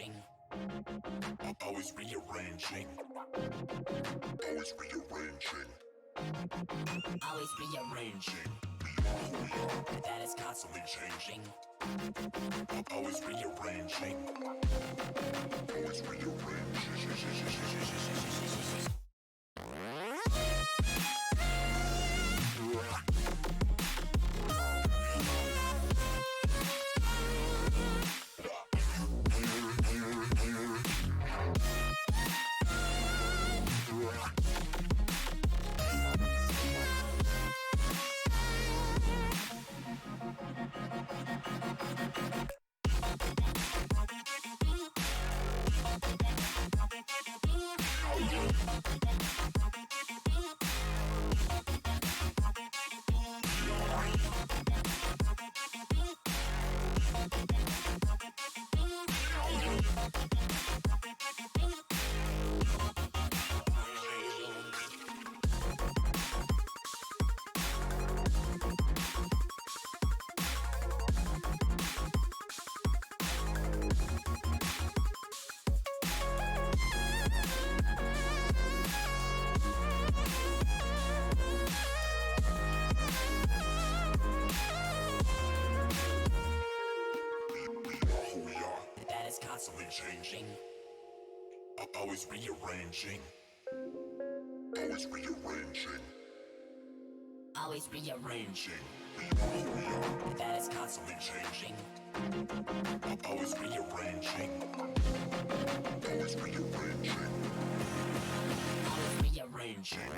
changing. Always rearranging. Always rearranging. Always rearranging. We are who we are. That is constantly changing. Always rearranging. Always rearranging. Constantly changing. Always rearranging. Always rearranging. Always rearranging. We are who we are. That is constantly changing. Always rearranging. Always rearranging. Always rearranging.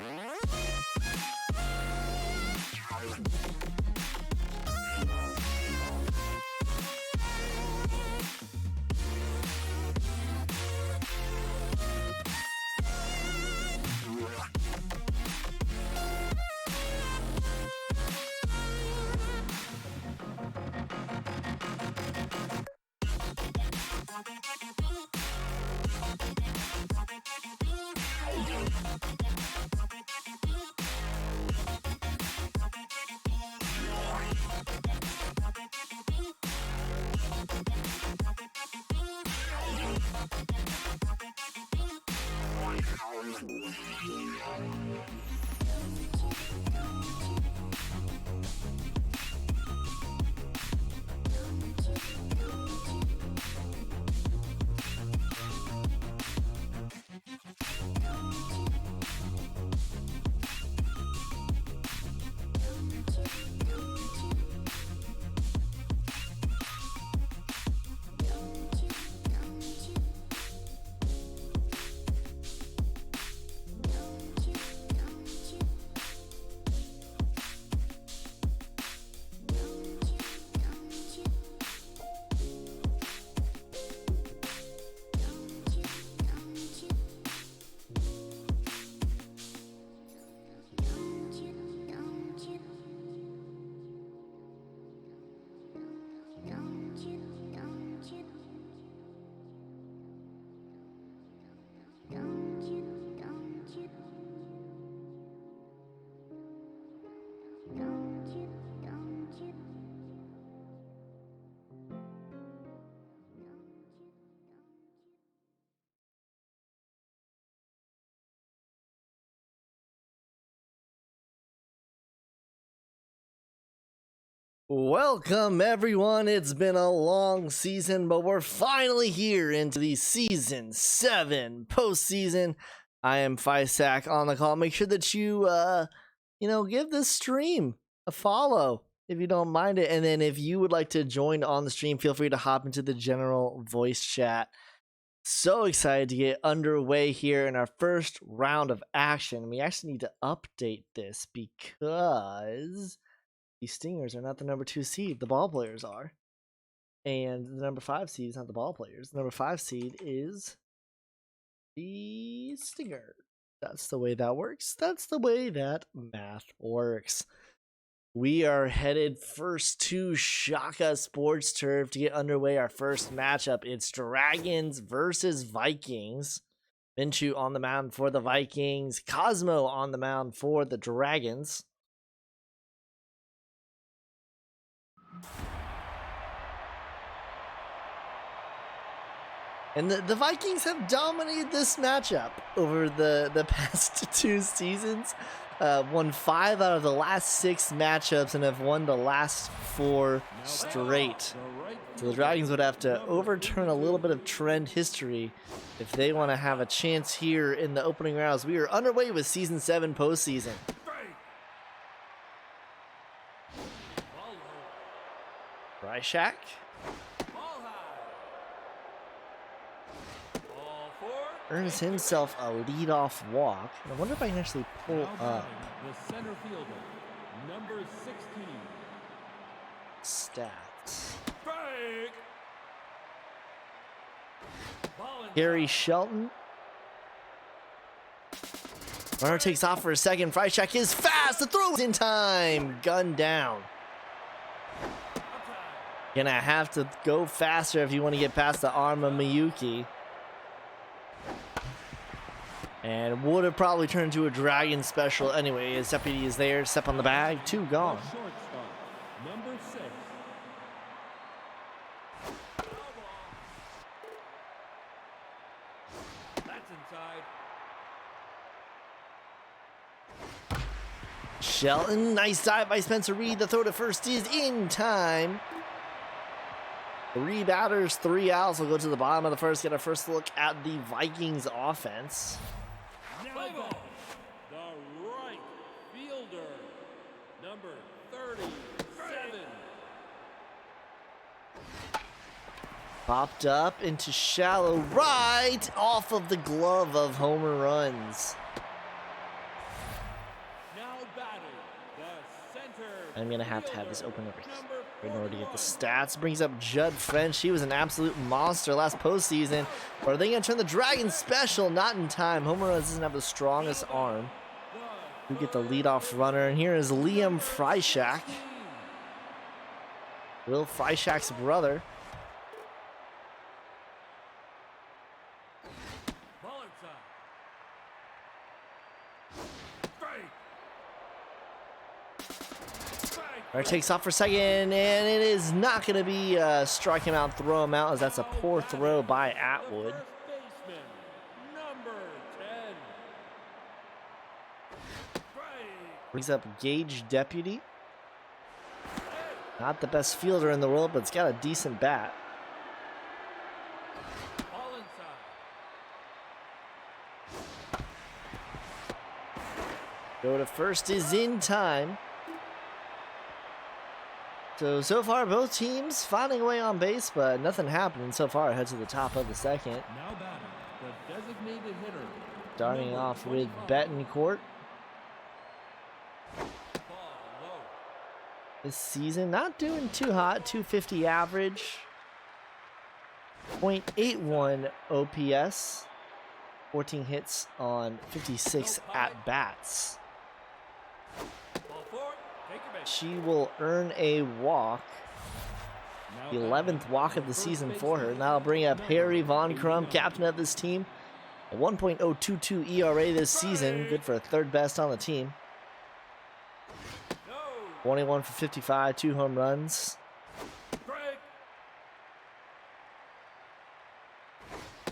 Welcome everyone. It's been a long season, but we're finally here into the season 7 postseason. I am Fisac on the call. Make sure that you give this stream a follow if you don't mind it. And then if you would like to join on the stream, feel free to hop into the general voice chat. So excited to get underway here in our first round of action. We actually need to update this because the Stingers are not the number 2 seed. The ball players are. And the number 5 seed is not the ball players. The number 5 seed is the Stinger. That's the way that works. That's the way that math works. We are headed first to Shaka Sports Turf to get underway our first matchup. It's Dragons versus Vikings. Minshew on the mound for the Vikings. Cosmo on the mound for the Dragons. And the Vikings have dominated this matchup over the past 2 seasons. Won 5 out of the last 6 matchups and have won the last 4 straight. So the Dragons would have to overturn a little bit of trend history if they want to have a chance here in the opening rounds. We are underway with Season 7 postseason. Ryshak. Earns himself a leadoff walk. I wonder if I can actually pull up the center fielder, number 16. stats. Gary Shelton. Runner takes off for a second. Frycheck is fast. The throw is in time. Gun down. Gonna have to go faster if you want to get past the arm of Miyuki. And would have probably turned into a Dragon special anyway. His deputy is there. Step on the bag. 2 gone. Number 6. That's inside. Shelton. Nice dive by Spencer Reed. The throw to first is in time. 3 batters, 3 outs. We'll go to the bottom of the first. Get a first look at the Vikings offense. The right fielder, number 37. Popped up into shallow right, off of the glove of homer runs. Now batting, the center. I'm gonna have to have this open over here in order to get the stats. Brings up Judd French. He was an absolute monster last postseason. But are they gonna turn the Dragon special? Not in time. Homer runs doesn't have the strongest arm. We get the leadoff runner, and here is Liam Fryshak, Will Fryshak's brother. Runner takes off for second, and it is not going to be strike him out, throw him out, as that's a poor throw by Atwood. Number 10. Brings up Gage Deputy. Not the best fielder in the world, but it's got a decent bat. Go to first is in time. So far, both teams finding a way on base, but nothing happening so far. Head to the top of the second. Now batting, the designated hitter. Starting off with Betancourt. This season, not doing too hot. 250 average. .81 OPS. 14 hits on 56 at-bats. She will earn a walk. The 11th walk of the season for her. Now I'll bring up Harry Von Crum, captain of this team. A 1.022 ERA this season. Good for a 3rd best on the team. 21 for 55, 2 home runs.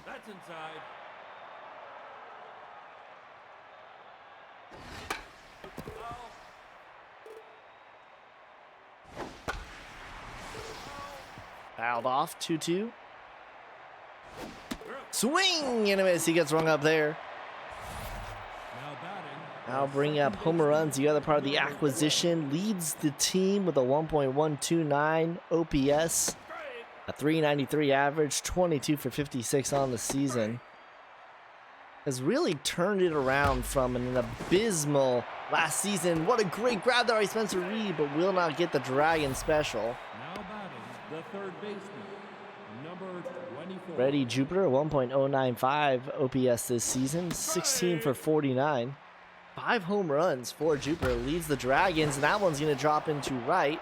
That's inside. Fouled off, 2-2. Swing and a miss. He gets rung up there. Now bring up homer runs. The other part of the acquisition leads the team with a 1.129 OPS, a 393 average, 22 for 56 on the season. Has really turned it around from an abysmal last season. What a great grab there by Spencer Reed, but will not get the Dragon special. Now batting, the 3rd baseman, number 24. Freddie Jupiter, 1.095 OPS this season, 16 for 49. 5 home runs for Jupiter, leads the Dragons, and that one's going to drop into right.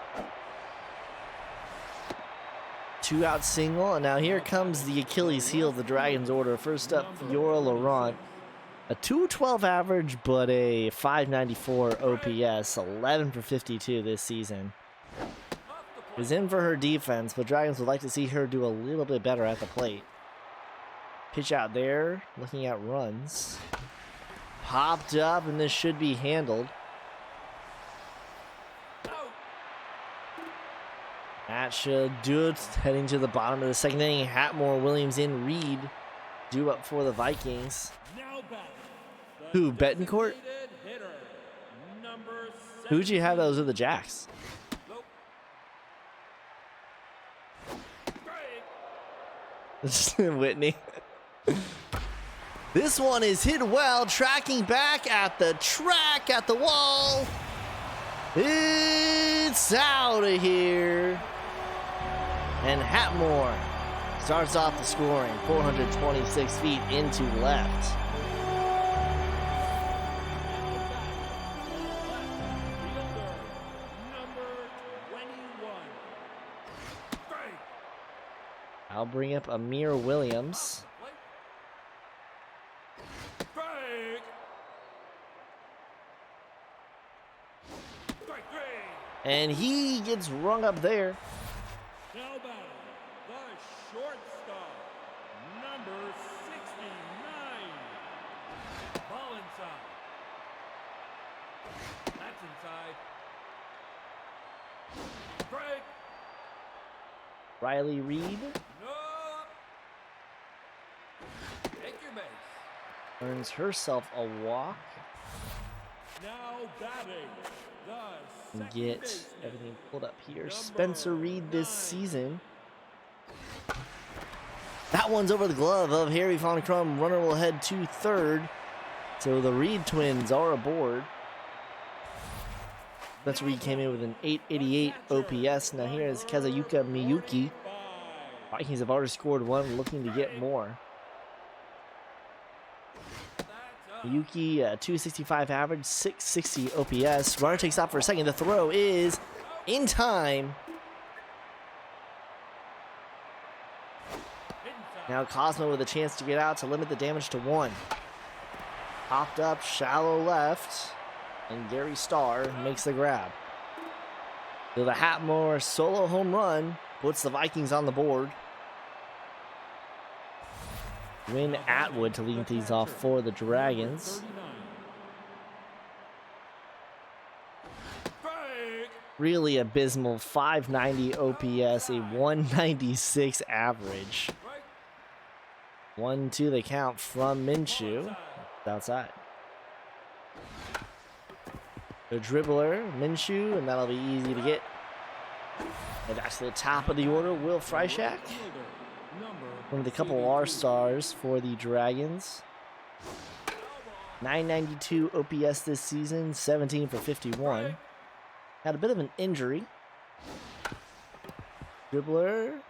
2-out single, and now here comes the Achilles heel of the Dragons order. First up, Fiora Laurent. A 212 average, but a 594 OPS, 11 for 52 this season. Is in for her defense, but Dragons would like to see her do a little bit better at the plate. Pitch out there, looking at runs. Popped up, and this should be handled. That should do it. Heading to the bottom of the second inning. Hatmore, Williams, and Reed due up for the Vikings. Who, Betancourt? Who'd you have those with the Jacks? Whitney. This one is hit well, tracking back at the track, at the wall. It's out of here. And Hatmore starts off the scoring, 426 feet into left. I'll bring up Amir Williams. And he gets rung up there. Now batting, the shortstop, number 69. Ball inside. That's inside. Break. Riley Reed No. Take your base. earns herself a walk. Now batting, the And second get baseman, everything pulled up here. Spencer Reed this season. That one's over the glove of Harry Von Crum. Runner will head to third. So the Reed twins are aboard. Spencer Reed came in with an 888 OPS. Now here is Kazuyuka Miyuki. Vikings have already scored one, looking to get more. Miyuki, 265 average, 660 OPS. Runner takes off for a second. The throw is in time. Now Cosmo with a chance to get out to limit the damage to one. Popped up, shallow left, and Gary Starr makes the grab. So the Hatmore solo home run puts the Vikings on the board. Win Atwood to lead things off for the Dragons. Really abysmal 590 OPS, a 196 average. 1-2 the count from Minshew. It's outside. The dribbler, Minshew, and that'll be easy to get. And back to the top of the order, Will Freishak. One of the couple R-stars for the Dragons. 992 OPS this season, 17 for 51. Had a bit of an injury. Dribbler.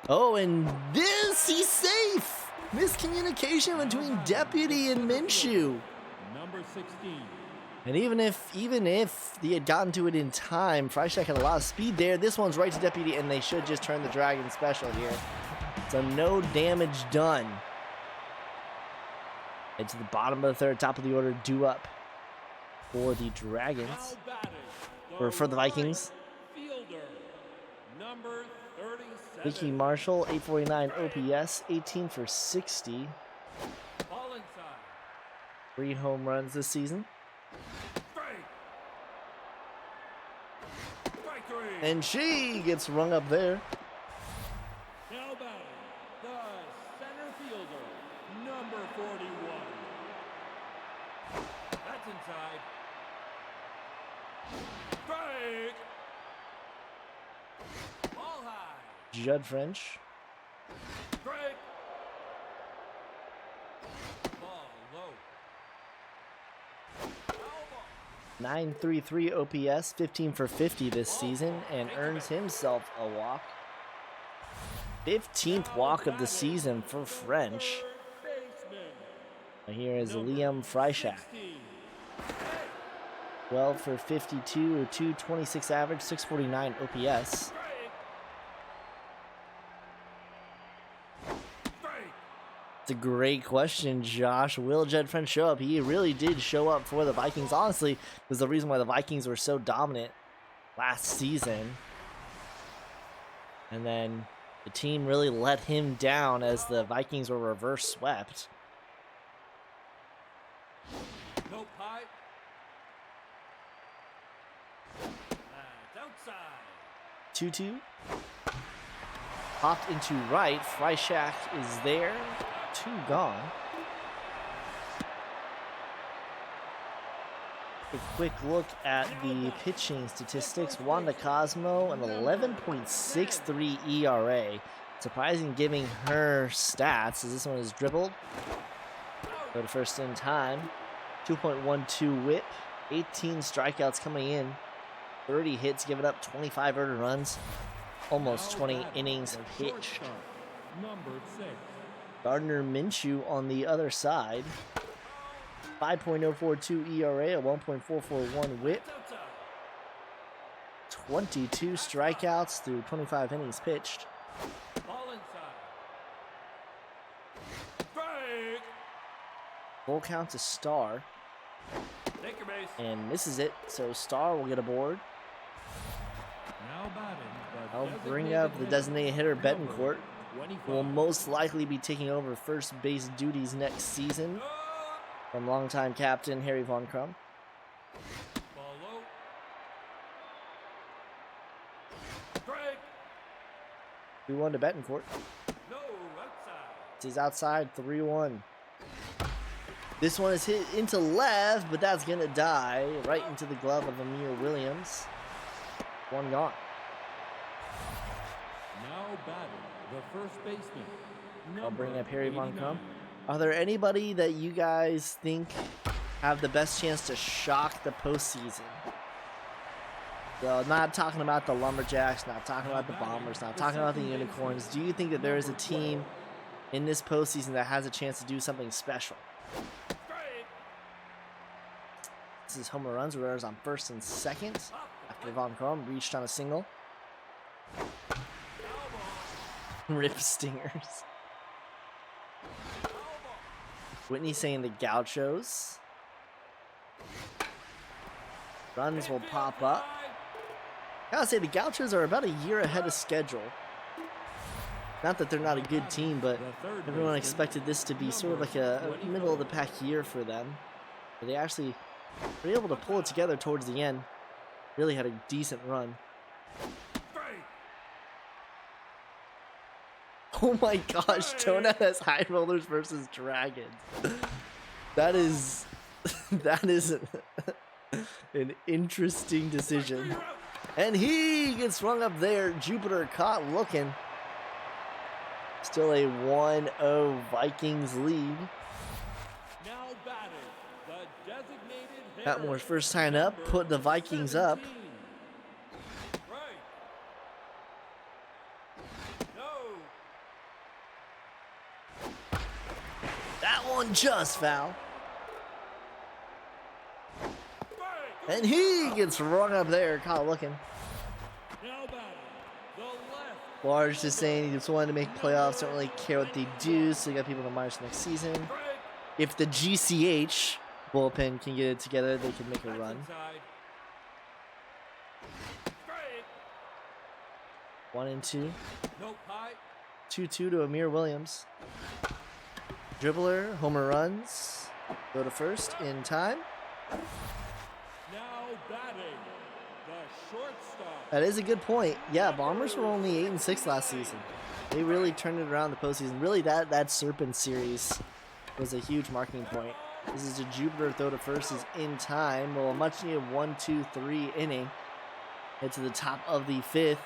Oh, and this, he's safe! Miscommunication between Deputy and Minshew. Number 16. And even if he had gotten to it in time, Freishak had a lot of speed there. This one's right to Deputy, and they should just turn the Dragon special here. So no damage done. Head to the bottom of the third, top of the order, due up for the Dragons. Or for the Vikings. Fielder, number 37. Vicky Marshall, 849 OPS, 18 for 60. Ball inside. 3 home runs this season. Strike 3. And she gets rung up there. Now batting, the center fielder, number 41. That's inside. Strike. Ball high. Judd French. Strike. Ball low. Foul ball. 933 OPS, 15 for 50 this season, and earns himself a walk. 15th walk of the season for French. And here is Liam Freishak. 12 for 52, 226 average, 649 OPS. It's a great question, Josh. Will Judd French show up? He really did show up for the Vikings. Honestly, was the reason why the Vikings were so dominant last season. And then The team really let him down as the Vikings were reverse swept. Nope, high. That's outside. 2-2. Popped into right. Freishak is there. 2 gone. A quick look at the pitching statistics. Wanda Cosmo, an 11.63 ERA. Surprising giving her stats, as this one is dribbled. Go to first in time. 2.12 whip. 18 strikeouts coming in. 30 hits, giving up 25 earned runs. Almost 20 innings pitched. Number 6. Gardner Minshew on the other side. 5.042 ERA, a 1.441 whip. 22 strikeouts through 25 innings pitched. Ball inside. Strike. Full count to Star. Take your base. And misses it, so Star will get aboard. Now batting. I'll bring up the designated hitter, Betancourt, who will most likely be taking over first base duties next season from longtime captain Harry Von Crum. Ball low. Strike. 2-1 to Betancourt. No, outside. He's outside, 3-1. This one is hit into left, but that's gonna die right into the glove of Amir Williams. 1 gone. Now batting. The first baseman. I'll bring up Harry Von Crum. 89. Are there anybody that you guys think have the best chance to shock the postseason? So, not talking about the Lumberjacks, not talking about the Bombers, not talking about the Unicorns. Do you think that there is a team in this postseason that has a chance to do something special? Strike. This is homer runs, runners on first and second after Von Crum reached on a single. Rip Stingers. Whitney saying the Gauchos. Runs will pop up. Gotta say, the Gauchos are about a year ahead of schedule. Not that they're not a good team, but everyone expected this to be sort of like a middle of the pack year for them. But they actually were able to pull it together towards the end. Really had a decent run. Oh my gosh, Tona has High Rollers versus Dragons. That is an interesting decision. And he gets swung up there. Jupiter caught looking. Still a 1-0 Vikings lead. Now batting. The designated hitter. Patmore's first time up, put the Vikings up. 17. Right. No. That one just foul. And he gets run up there, caught looking. Now batting. The left. Large just saying he just wanted to make playoffs, don't really care what they do, so you got people to minus next season. Strike. If the GCH bullpen can get it together, they can make a run. Inside. Strike. 1-2. Nope, high. 2-2 to Amir Williams. Dribbler, homer runs. Go to first in time. Now batting. The shortstop. That is a good point. Yeah, Bombers were only 8-6 last season. They really turned it around the postseason. Really, that Serpent series was a huge marking point. This is a Jupiter throw to first is in time. Well, a much needed 1-2-3 inning. Head to the top of the 5th,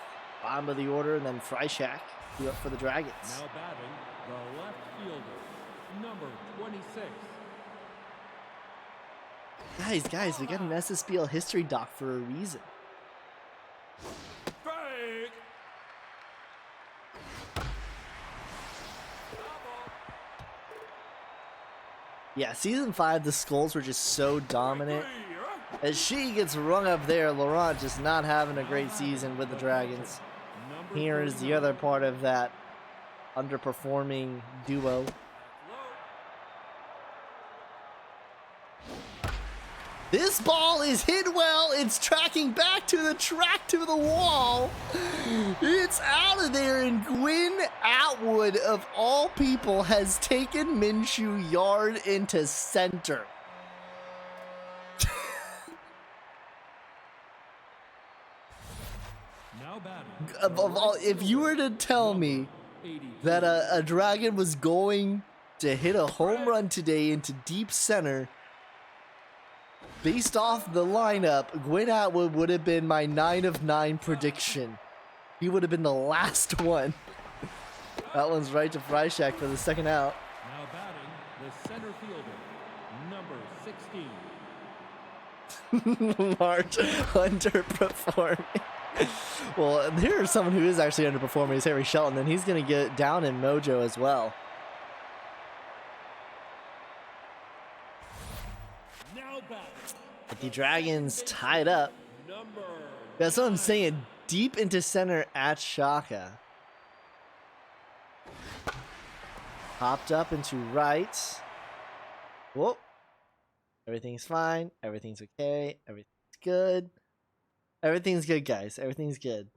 bottom of the order, and then Freishak due up for the Dragons. Now batting. The left fielder. Number 26. Guys, we got an SSBL history doc for a reason. Strike. Yeah, season 5, the Skulls were just so dominant. As she gets rung up there, Laurent just not having a great season with the Dragons. Here is the other part of that underperforming duo. This ball is hit well. It's tracking back to the track to the wall. It's out of there, and Gwyn Atwood, of all people, has taken Minshew yard into center. Now batting. Of all, if you were to tell me that a Dragon was going to hit a home run today into deep center, based off the lineup, Gwyn Atwood would have been my 9 of 9 prediction. He would have been the last one. That one's right to Freishak for the second out. Now batting, the center fielder, number 16. March underperforming. Well, here's someone who is actually underperforming, is Harry Shelton, and he's going to get down in mojo as well. Now batting, But the Dragons tied up. That's what I'm saying. Deep into center at Shaka. Popped up into right. Whoop. Everything's fine. Everything's okay. Everything's good. Everything's good, guys. Everything's good.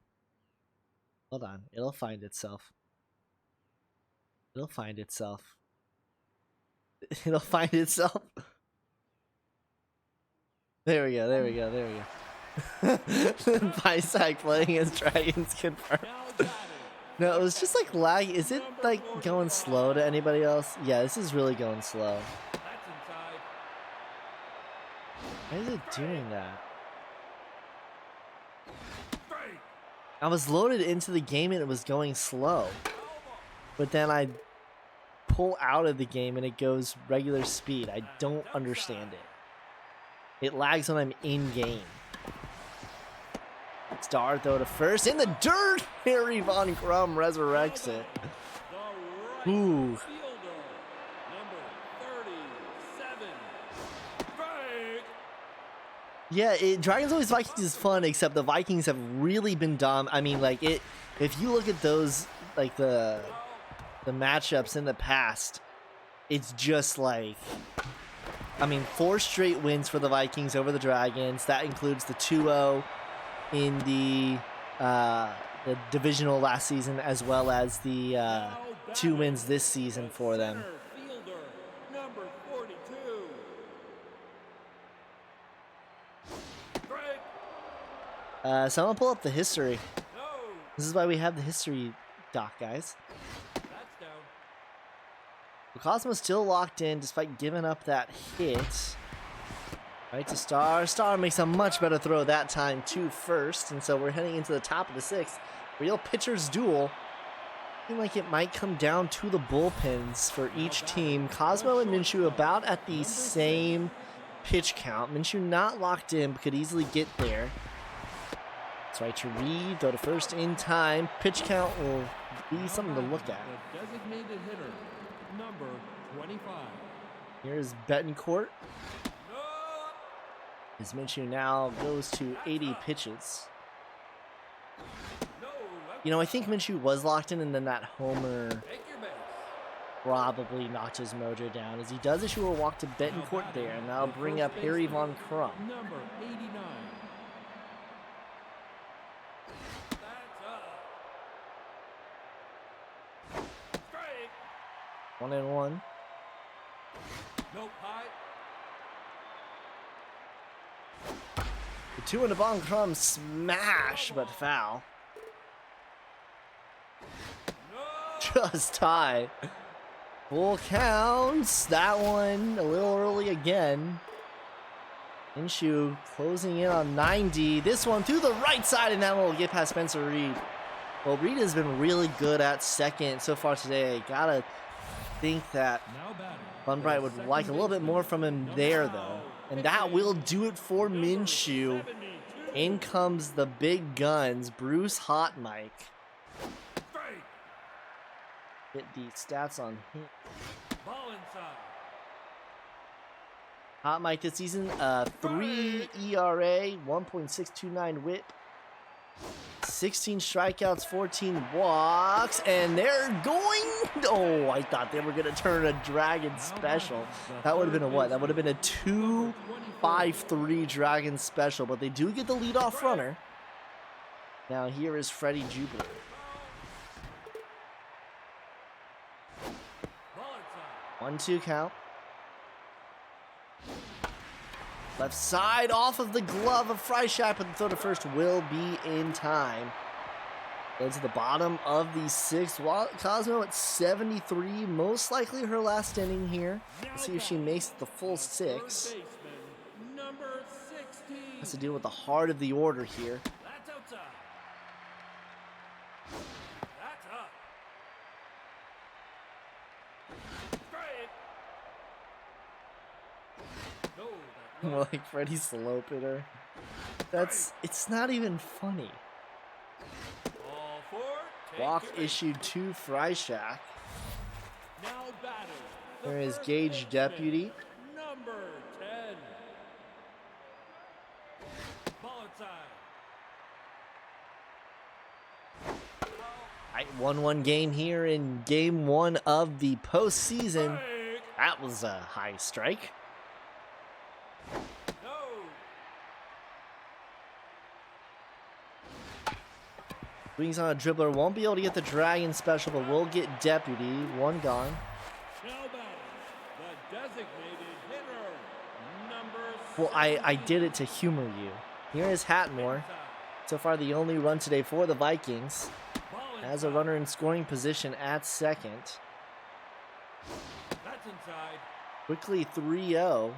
Hold on. It'll find itself. It'll find itself. It'll find itself. There we go. There we go. There we go. Bisac playing as Dragons confirmed. No, it was just like lag. Is it like going slow to anybody else? Yeah, this is really going slow. Why is it doing that? I was loaded into the game and it was going slow. But then I pull out of the game and it goes regular speed. I don't understand it. It lags when I'm in game. Star throw to first in the dirt. Harry Von Crum resurrects it. Ooh. Yeah, Dragons always Vikings is fun, except the Vikings have really been dumb. I mean, like it. If you look at those, like the matchups in the past, it's just like, I mean, 4 straight wins for the Vikings over the Dragons. That includes the 2-0 in the divisional last season, as well as the 2 wins this season for them. So I'm gonna pull up the history. This is why we have the history doc, guys. The Cosmo's still locked in despite giving up that hit. Right to Star. Star makes a much better throw that time to first, and so we're heading into the top of the 6th. Real pitcher's duel. Seems like it might come down to the bullpens for each team. Cosmo and Minshew about at the same pitch count. Minshew not locked in, but could easily get there. That's right to Reed, go to first in time. Pitch count will be something to look at. The designated hitter, number 25. Here's Betancourt. As Minshew now goes to 80 pitches. You know, I think Minshew was locked in, and then that homer probably knocked his mojo down, as he does issue a walk to Betancourt there, and that'll bring up Harry Von Crum. Number 89. 1-1. Nope, high. The 2 into Von Crum smash, but foul. Just tie. Full counts. That one a little early again. Minshew closing in on 90. This one through the right side, and that one will get past Spencer Reed. Well, Reed has been really good at second so far today. Gotta think that Bun Bright would like a little bit more from him there, though. And that will do it for Minshew. In comes the big guns, Bruce Hot Mike. Get the stats on him. Hot Mike this season, 3 ERA, 1.629 WHIP, 16 strikeouts, 14 walks, and they're going. Oh, I thought they were going to turn a Dragon special. That would have been a what? That would have been a 2-5-3 Dragon special, but they do get the leadoff runner. Now here is Freddie Jupiter. One, 2 count. Left side off of the glove of Freishak, but the throw to first will be in time. Go to the bottom of the 6th. Cosmo at 73, most likely her last inning here. Let's see if she makes it the full 6. Has to deal with the heart of the order here. More like Freddie Slope hitter. It's not even funny. Walk issued to Freishak. There is Gage Deputy. Number 10. Ball inside. 1-1 game here in game 1 of the postseason. That was a high strike. Swings on a dribbler, won't be able to get the Dragon special, but will get Deputy. 1 gone. Well, I did it to humor you. Here is Hatmore. So far the only run today for the Vikings. Has a runner in scoring position at second. Quickly 3-0.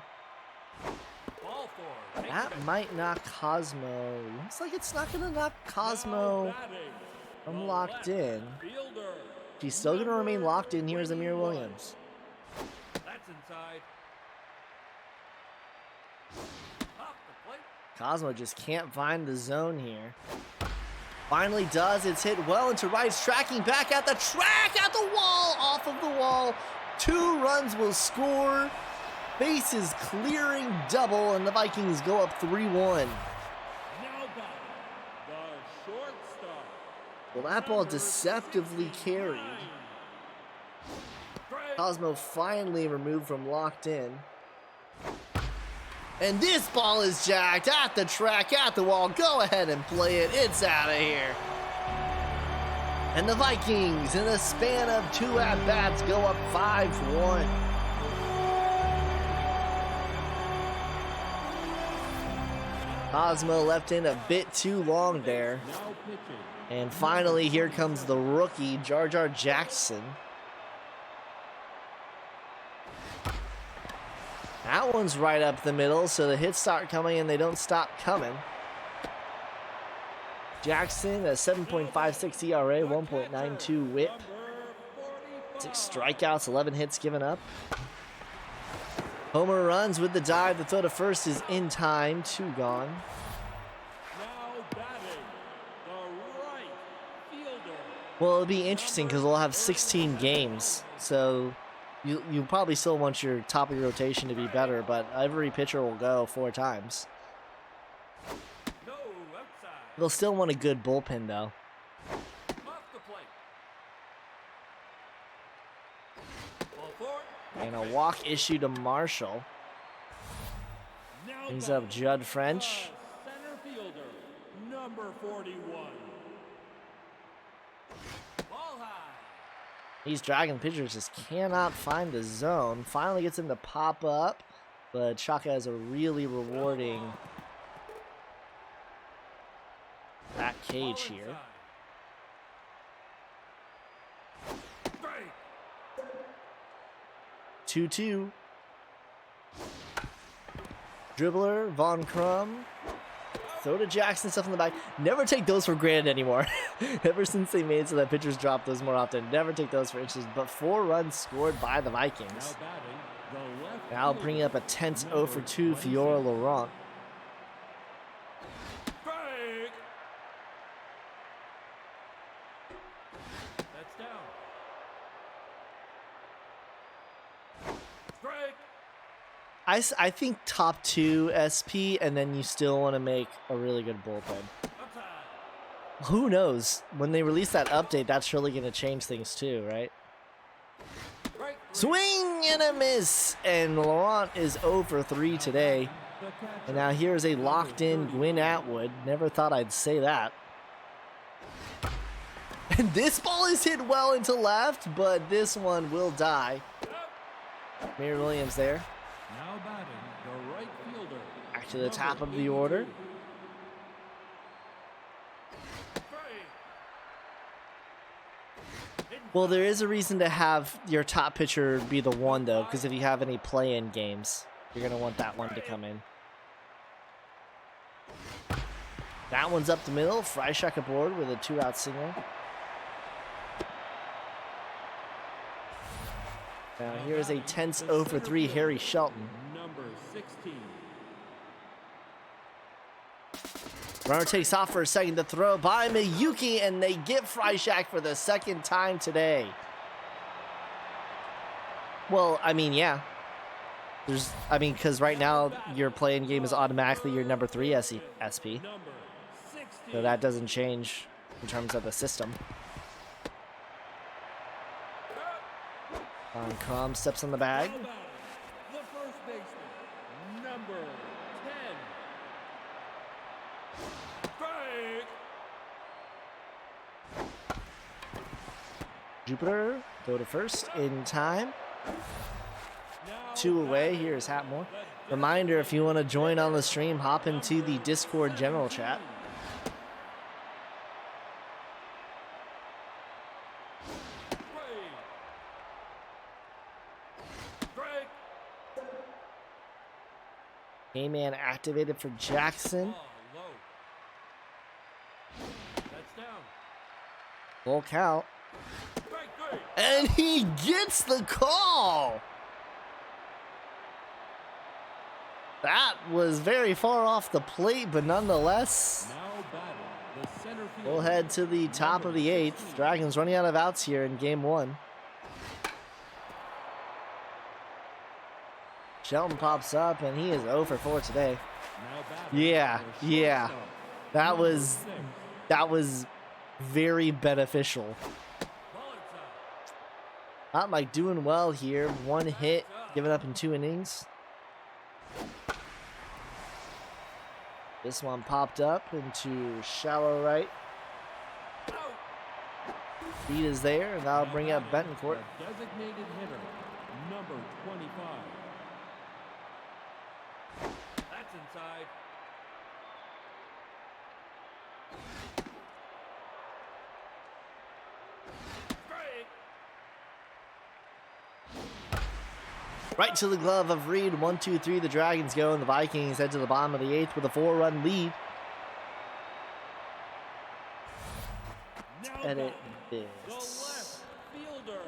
That might knock Cosmo. Looks like it's not going to knock Cosmo from locked in. She's still going to remain locked in. Here's Amir Williams. Cosmo just can't find the zone here. Finally does. It's hit well into rights. Tracking back at the track, at the wall, off of the wall. 2 runs will score. Bases clearing double, and the Vikings go up 3-1. Well, that ball deceptively carried. Cosmo finally removed from locked in. And this ball is jacked at the track, at the wall. Go ahead and play it. It's out of here. And the Vikings, in the span of 2 at-bats, go up 5-1. Cosmo left in a bit too long there. And finally, here comes the rookie, Jar Jar Jackson. That one's right up the middle, so the hits start coming and they don't stop coming. Jackson, a 7.56 ERA, 1.92 whip. 6 strikeouts, 11 hits given up. Homer runs with the dive. The throw to first is in time. 2 gone. Well, it'll be interesting because we'll have 16 games. So you probably still want your top of your rotation to be better, but every pitcher will go 4 times. They'll still want a good bullpen, though. And a walk issue to Marshall. Brings up Judd French. Center fielder, number 41. Ball high. These Dragon pitchers just cannot find the zone. Finally gets him to pop up, but Chaka has a really rewarding back cage here. 2-2. Dribbler, Von Crum. Throw to Jackson, stuff in the back. Never take those for granted anymore. Ever since they made it so that pitchers drop those more often. Never take those for inches. But 4 runs scored by the Vikings. Now bringing up a tense 0-for-2 Fiora Laurent. I think top 2 SP, and then you still want to make a really good bullpen. Who knows? When they release that update, that's really going to change things too, right? Swing and a miss, and Laurent is 0 for 3 today. And now here's a locked-in Gwyn Atwood. Never thought I'd say that. And this ball is hit well into left, but this one will die. Mayor Williams there. Now batting the right fielder. Back to the top of the order. Well, there is a reason to have your top pitcher be the one, though, because if you have any play-in games, you're going to want that one to come in. That one's up the middle. Freischack aboard with a 2-out single. Now here's a tense 0 for 3 Harry Shelton. Number 16. Runner takes off for a second to throw by Miyuki, and they get Freischack for the second time today. Well, I mean, yeah. Because right now your playing game is automatically your number 3 SP. So that doesn't change in terms of the system. Crom steps on the bag. The first baseman, number 10. Strike. Jupiter, go to first in time. 2 away. Here's Hatmore. Reminder, if you want to join on the stream, hop into the Discord general chat. K-Man activated for Jackson. Full count. And he gets the call. That was very far off the plate, but nonetheless, we'll head to the top of the 8th. Dragons running out of outs here in game 1. Shelton pops up, and he is 0 for 4 today. Yeah. That was very beneficial. Not Mike doing well here. 1 hit, given up in 2 innings. This one popped up into shallow right. Feed is there, and that'll bring up Betancourt. Designated hitter, number 25. That's inside. Right to the glove of Reed. 1-2-3. The Dragons go, and the Vikings head to the bottom of the 8th with a 4-run lead. Now Edit batting, the this. left fielder,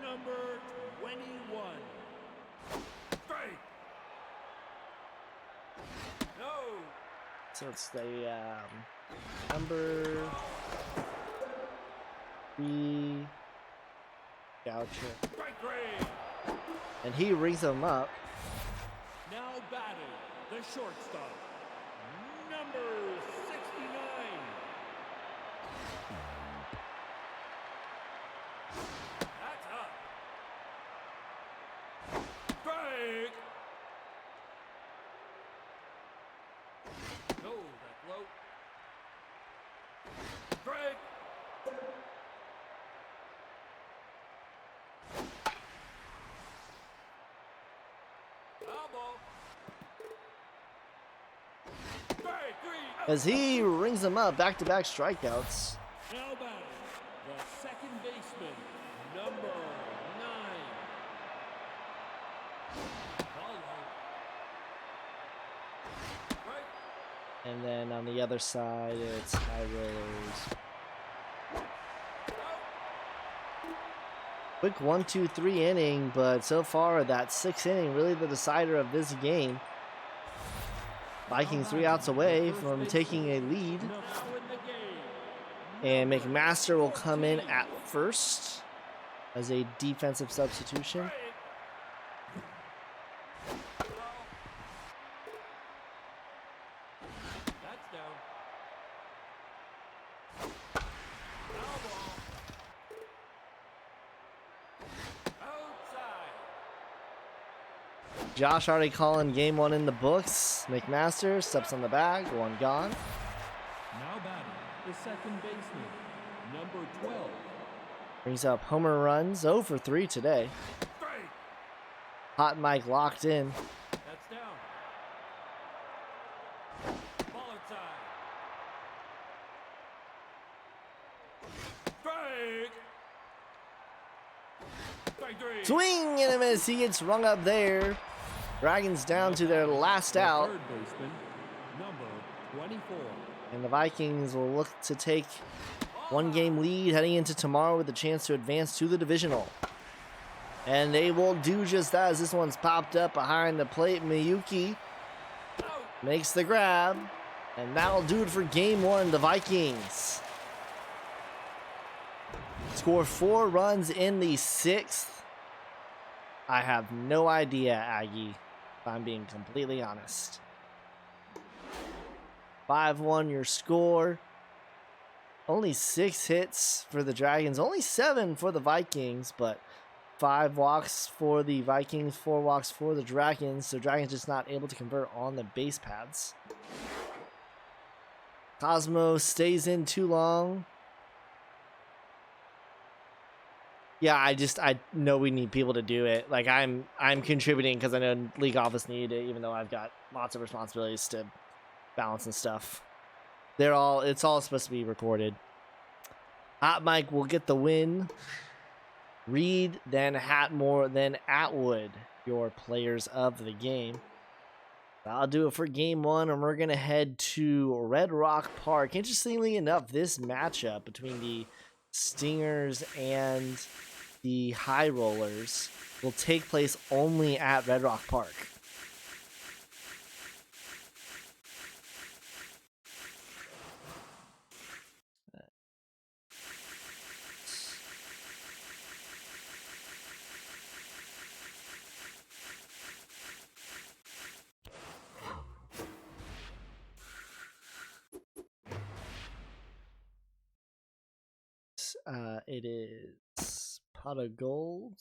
number 21. Strike. No. So it's the number 3 Goucher. Strike 3. And he rings him up. Now batting, the shortstop, number 69. That's up. Strike. No, that's low. Strike. As he rings him up, back-to-back strikeouts. Now batting, the second baseman, number 9. Right. And then on the other side, it's high rollers. Quick 1-2-3 inning, but so far that 6th inning really the decider of this game. Vikings 3 outs away from taking a lead. And McMaster will come in at first as a defensive substitution. That's down. Josh already calling game one in the books. McMaster steps on the bag, one gone. Now batting, the second baseman, number 12. Brings up homer runs, 0 for 3 today. Strike. Hot Mike locked in. That's down. Ball outside. Strike. Strike three. Swing and a miss. He gets rung up there. Dragons down to their last The out. third baseman, number 24. And the Vikings will look to take one game lead heading into tomorrow with a chance to advance to the divisional. And they will do just that as this one's popped up behind the plate. Miyuki makes the grab. And that'll do it for game one. The Vikings score 4 runs in the 6th. I have no idea, Aggie, if I'm being completely honest. 5-1 your score. Only 6 hits for the Dragons, only 7 for the Vikings, but 5 walks for the Vikings, 4 walks for the Dragons. So Dragons just not able to convert on the base paths. Cosmo stays in too long. Yeah, I know we need people to do it. Like I'm contributing because I know league office needed it, even though I've got lots of responsibilities to balance and stuff. It's all supposed to be recorded. Hot Mike will get the win. Reed, then Hatmore, then Atwood, your players of the game. That'll do it for game one, and we're gonna head to Red Rock Park. Interestingly enough, this matchup between the Stingers and the High Rollers will take place only at Red Rock Park. It is Pot of Gold.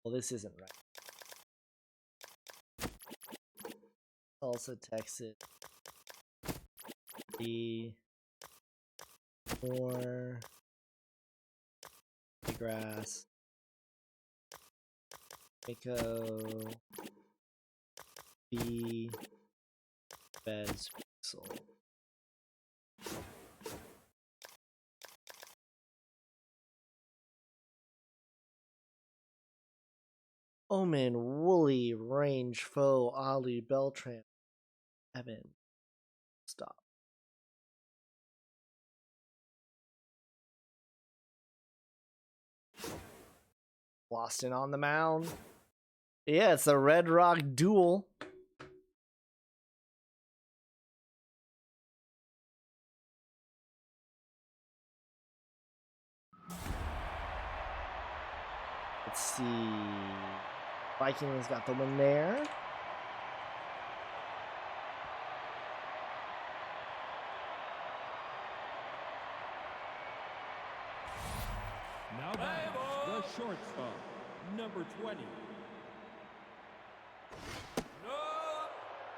Well, this isn't right. Also Texas. The 4 the grass. Mako B beds pixel. Omen, Wooly, Range, Foe, Ali, Beltran, Evan. Stop. Boston on the mound. Yeah, it's a Red Rock duel. Let's see. Vikings got the win there. Now batting, the shortstop, number 20.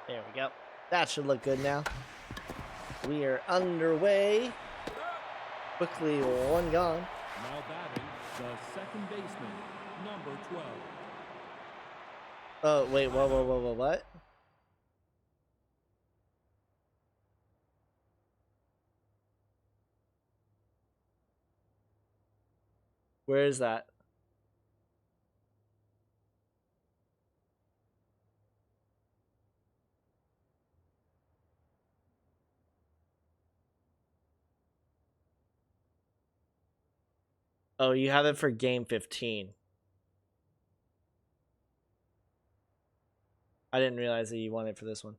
There we go. That should look good now. We are underway. Quickly, one gone. Now batting, the second baseman, number 12. Oh, wait, whoa, what? Where is that? Oh, you have it for game 15. I didn't realize that you wanted it for this one.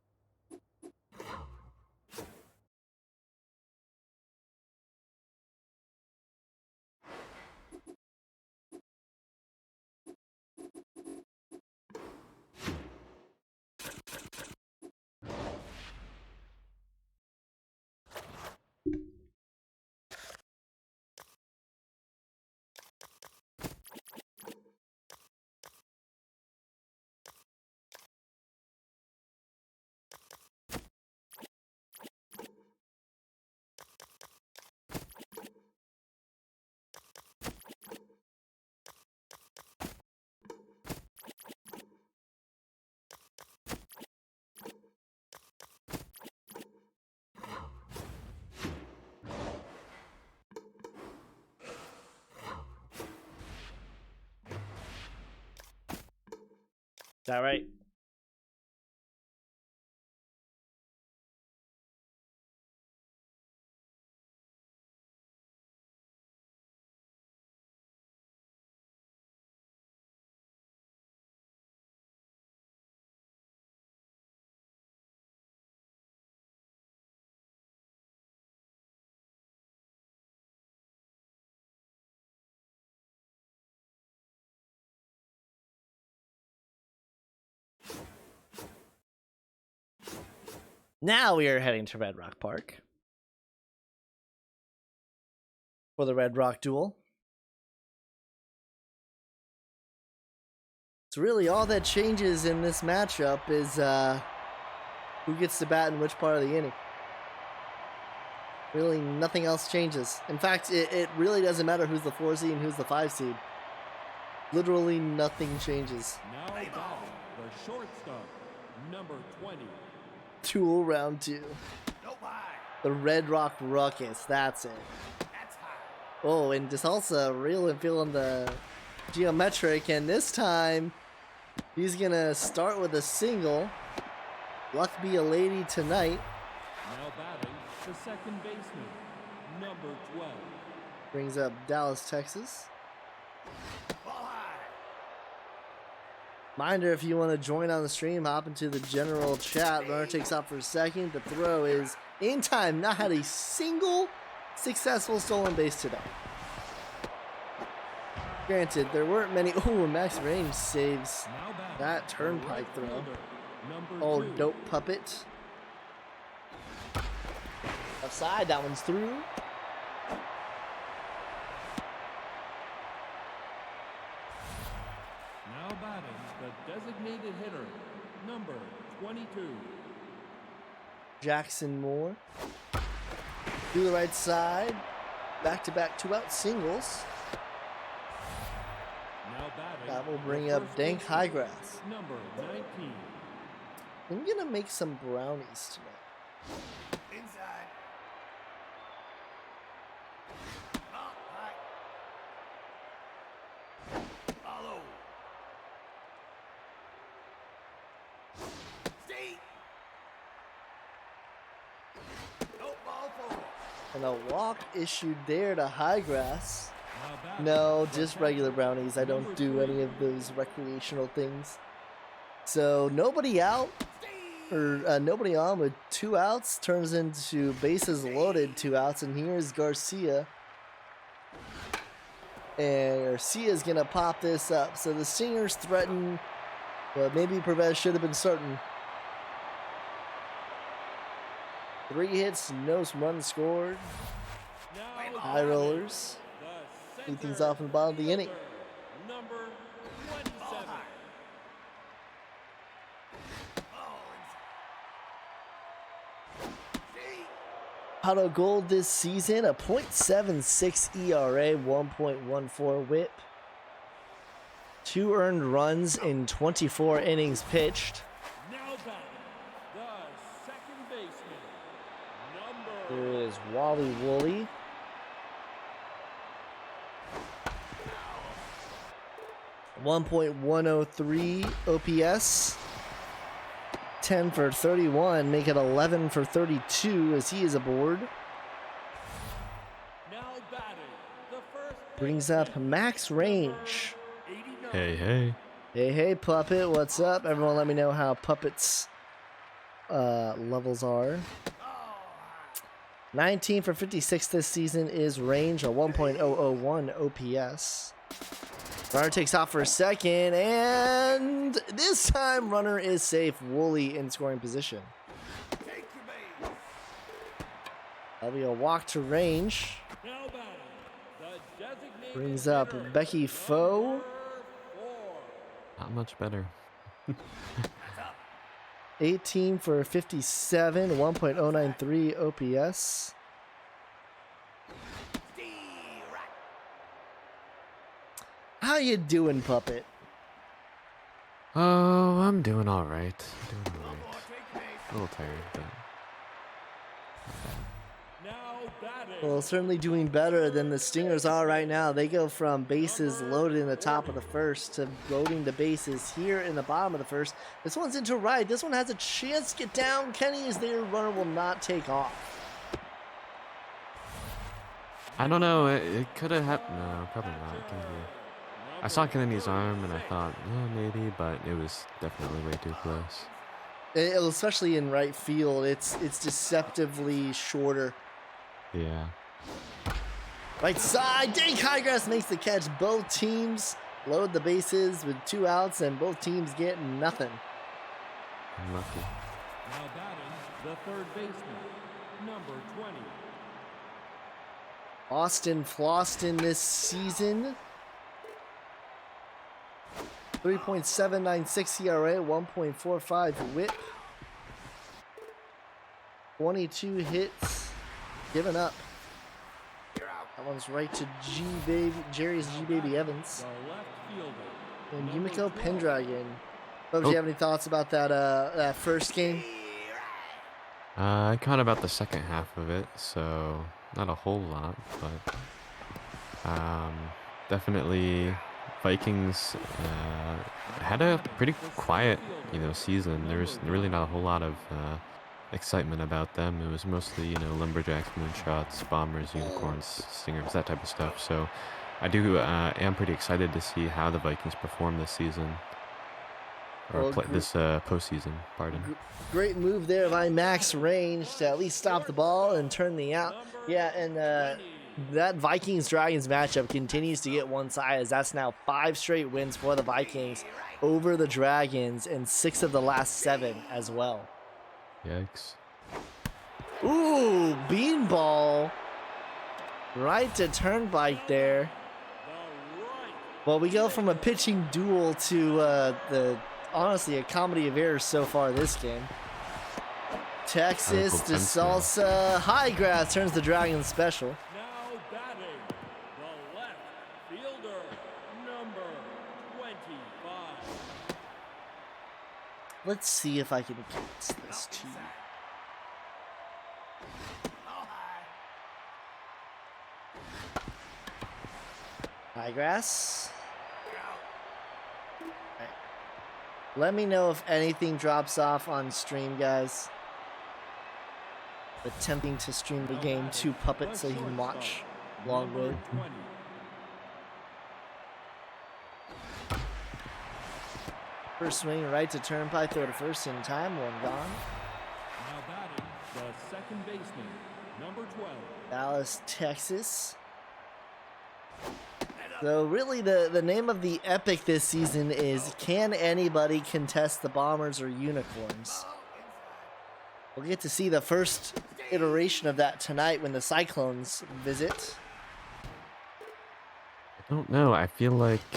that right? Now we are heading to Red Rock Park for the Red Rock duel. So really all that changes in this matchup is who gets to bat in which part of the inning. Really nothing else changes. In fact, it really doesn't matter who's the 4 seed and who's the 5 seed. Literally nothing changes. Now the shortstop, number 20. Duel round 2. The Red Rock Ruckus, that's it. Oh, and just also real and feeling the geometric, and this time he's gonna start with a single. Luck be a lady tonight. Now batting the second baseman, number 12. Brings up Dallas, Texas. Reminder, if you want to join on the stream, hop into the general chat. Runner takes off for a second. The throw is in time. Not had a single successful stolen base today. Granted, there weren't many. Oh, Max Range saves that turnpike throw. Oh, dope puppet. Outside, that one's through. Now batting the designated hitter, number 22. Jackson Moore. To the right side. Back-to-back 2-out singles. Now batting That will bring the up first Dank baseman, Highgrass. number 19. I'm gonna make some brownies tonight. Inside. Follow. Stay. No ball forward. And a walk issued there to Highgrass. Now batting No, the just regular catcher, brownies. I don't number do 3. any of those recreational things. So nobody out, or nobody on with 2 outs turns into bases loaded 2 outs, and here's Garcia. And Garcia's gonna pop this up. So the Stingers threaten, but maybe Pervez should have been starting. 3 hits, no runs scored. Now High rollers. the Lead things center off in the bottom of the inning. fielder, number 27. Auto Gold this season, a .76 ERA, 1.14 WHIP. 2 earned runs in 24 innings pitched. Now batting the second baseman, Here number is Wally Woolley. .103 OPS. 10 for 31, make it 11 for 32 as he is aboard. now batting the first Brings up Max Range. 89. Hey. Hey, Puppet, what's up? Everyone let me know how Puppet's levels are. 19 for 56 this season is Range, a 1.001 OPS. Runner takes off for a second, and this time runner is safe. Woolley in scoring position. That'll be a walk to Range. Now batting the designated Brings up hitter, Becky Foe. number 4. Not much better. 18 for 57, 1.093 OPS. How you doing, Puppet? Oh, I'm doing all right. A little tired, but Now Well, certainly doing better than the Stingers are right now. They go from bases loaded in the top of the first to loading the bases here in the bottom of the first. This one's into right. This one has a chance to get down. Kenny is there. Runner will not take off. I don't know. It could have happened. No, probably not. Kennedy. I saw Kennedy's arm and I thought, maybe, but it was definitely way too close. Especially in right field, it's deceptively shorter. Yeah. Right side, Dane Highgrass makes the catch. Both teams load the bases with 2 outs, and both teams get nothing. Unlucky. Now batting, the third baseman, number 20. Austin Floston this season. 3.796 ERA, 1.45 whip. 22 hits given up. That one's right to Jerry's G Baby Evans. The left fielder, And number Yumiko 12. Pendragon. Do you have any thoughts about that first game? I caught about the second half of it, so not a whole lot, but definitely Vikings had a pretty quiet, season. There was really not a whole lot of excitement about them. It was mostly, lumberjacks, moonshots, bombers, unicorns, stingers, that type of stuff. So I am pretty excited to see how the Vikings perform this season. Or this postseason, pardon. Great move there by Max Range to at least stop the ball and turn the out. Yeah, and that Vikings-Dragons matchup continues to get one-sided, as that's now 5 straight wins for the Vikings over the Dragons and 6 of the last 7 as well. Yikes. Ooh, beanball. Right to Turnpike there. Well, we go from a pitching duel to honestly a comedy of errors so far this game. Texas to Salsa. Highgrass turns the Dragons special. Now batting, the left fielder, number 25. Let's see if I can get this to you. Highgrass. Right. Let me know if anything drops off on stream, guys. Attempting to stream the game to Puppet so you can watch along with. First swing right to Turnpike, throw to first in time, one gone. Now batting, the second baseman, number 12. Dallas, Texas. So really the name of the epic this season is, can anybody contest the Bombers or Unicorns? We'll get to see the first iteration of that tonight when the Cyclones visit. I don't know. I feel like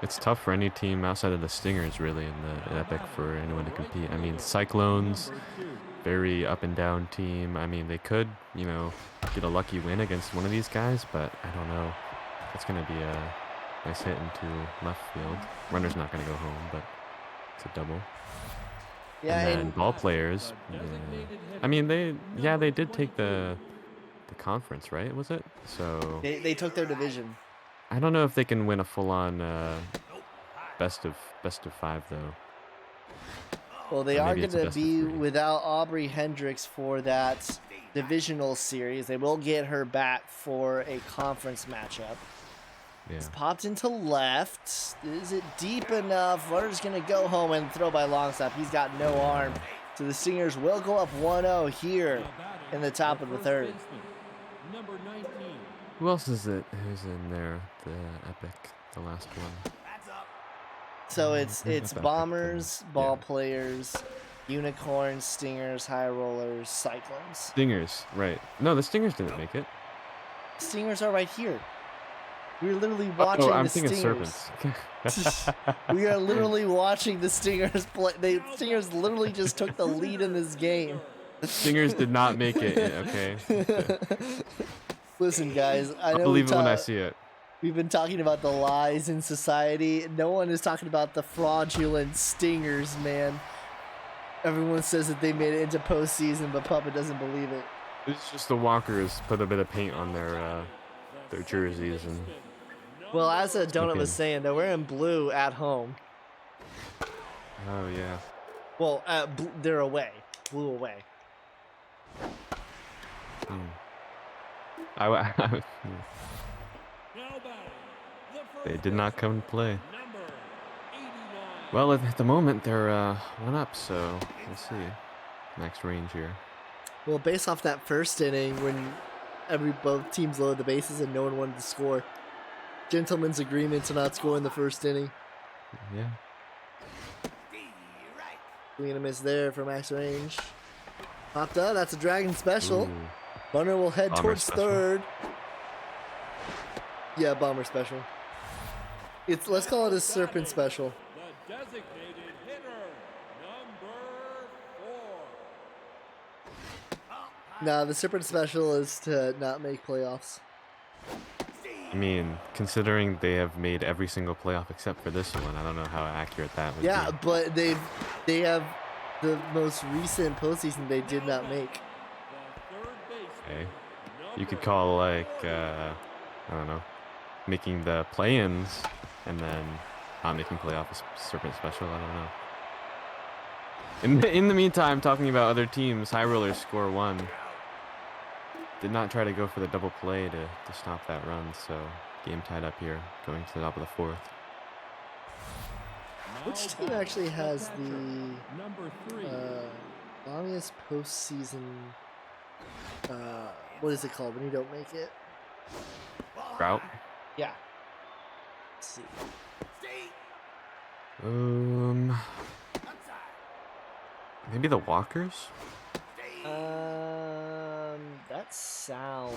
it's tough for any team outside of the Stingers, really, in the Epic for anyone to compete. I mean, Cyclones, very up and down team. I mean, they could, get a lucky win against one of these guys, but I don't know. It's going to be a nice hit into left field. Runner's not going to go home, but it's a double. Yeah, and then ball players. I mean, they did take the conference, right? Was it? So they took their division. I don't know if they can win a full-on best of 5 though. Well, they Or are maybe going it's a to best of be 3. without Aubrey Hendricks for that divisional series. They will get her back for a conference matchup. Yeah. It's popped into left. Is it deep enough? Runner's going to go home and throw by Longstop. He's got no arm. So the Stingers will go up 1-0 here in the top of the third. Number 19. Who else is it? Who's in there? The Epic, the last one. So it's Epic, Bombers, yeah. ball players, Unicorns, Stingers, High Rollers, Cyclones. Stingers, right? No, the Stingers didn't make it. Stingers are right here. We're literally watching I'm the thinking Stingers. Serpents. We are literally watching the Stingers play. The Stingers literally just took the lead in this game. Stingers did not make it. Okay. Listen, guys, I know I'll believe it when I see it. we've been talking about the lies in society. No one is talking about the fraudulent Stingers, man. Everyone says that they made it into postseason, but Puppet doesn't believe it. It's just the Walkers put a bit of paint on their jerseys and Well, as a donut was thinking, saying, they're wearing blue at home. oh yeah. Well, they're away. Blue away. Hmm. They did not come to play. Well, at the moment they're 1 up, so we'll see. Next range here. Well, based off that first inning when both teams loaded the bases and no one wanted to score, gentleman's agreement to not score in the first inning. Yeah. Swing and a miss there for max range. Popped up. That's a Dragon special. Ooh. Runner will head Bomber towards special. third. Yeah, bomber special. Let's call it a serpent special. The designated hitter, number 4. Nah, the serpent special is to not make playoffs. I mean, considering they have made every single playoff except for this one, I don't know how accurate that would Yeah, be. but they have the most recent postseason they did not make. Okay. You could call like I don't know, making the play-ins and then not making playoff a serpent special. I don't know. In the meantime, talking about other teams, High Rollers score 1. Did not try to go for the double play to stop that run, so game tied up here, going to the top of the 4th. Which team actually has the Number 3. longest postseason? What is it called when you don't make it? Drought? Yeah. Let's see. Maybe the Walkers? That sound.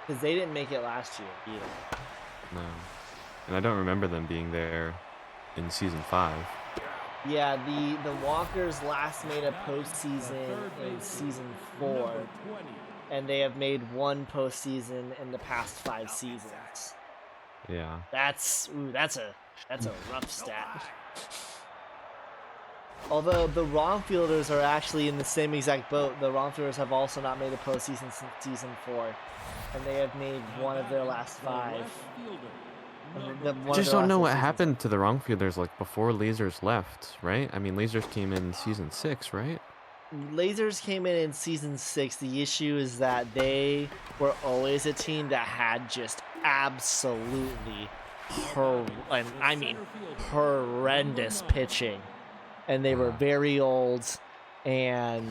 Because they didn't make it last year either. No. And I don't remember them being there in season 5. Yeah, the Walkers last made a postseason in season 4, and they have made 1 postseason in the past 5 seasons. Yeah. That's a rough stat. Although the Wrongfielders are actually in the same exact boat. The Wrongfielders have also not made a postseason since season 4, and they have made 1 of their last 5. I just don't know what happened to the Wrongfielders like before Lasers left, right? I mean, Lasers came in season 6, right? Lasers came in season 6. The issue is that they were always a team that had just absolutely horrendous pitching. And they were very old, and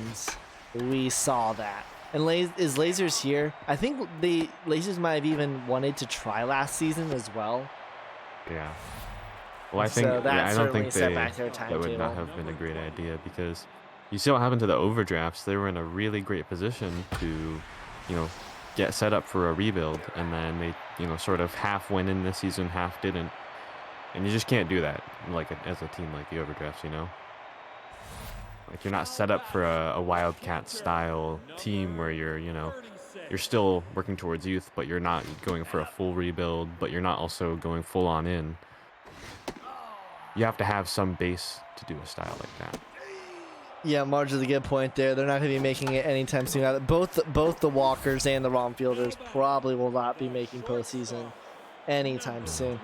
we saw that. And is Lasers here? I think the Lasers might have even wanted to try last season as well. Yeah. Well, I think So that I don't certainly think set back their that would not timetable. have been a great idea because you see what happened to the overdrafts. They were in a really great position to, get set up for a rebuild, and then they, sort of half went in this season, half didn't, and you just can't do that as a team like the overdrafts, Like you're not set up for a Wildcat style team where you're still working towards youth, but you're not going for a full rebuild, but you're not also going full on in. You have to have some base to do a style like that. Yeah, Marge is a good point there. They're not going to be making it anytime soon. Both the Walkers and the Wrongfielders probably will not be making postseason anytime soon.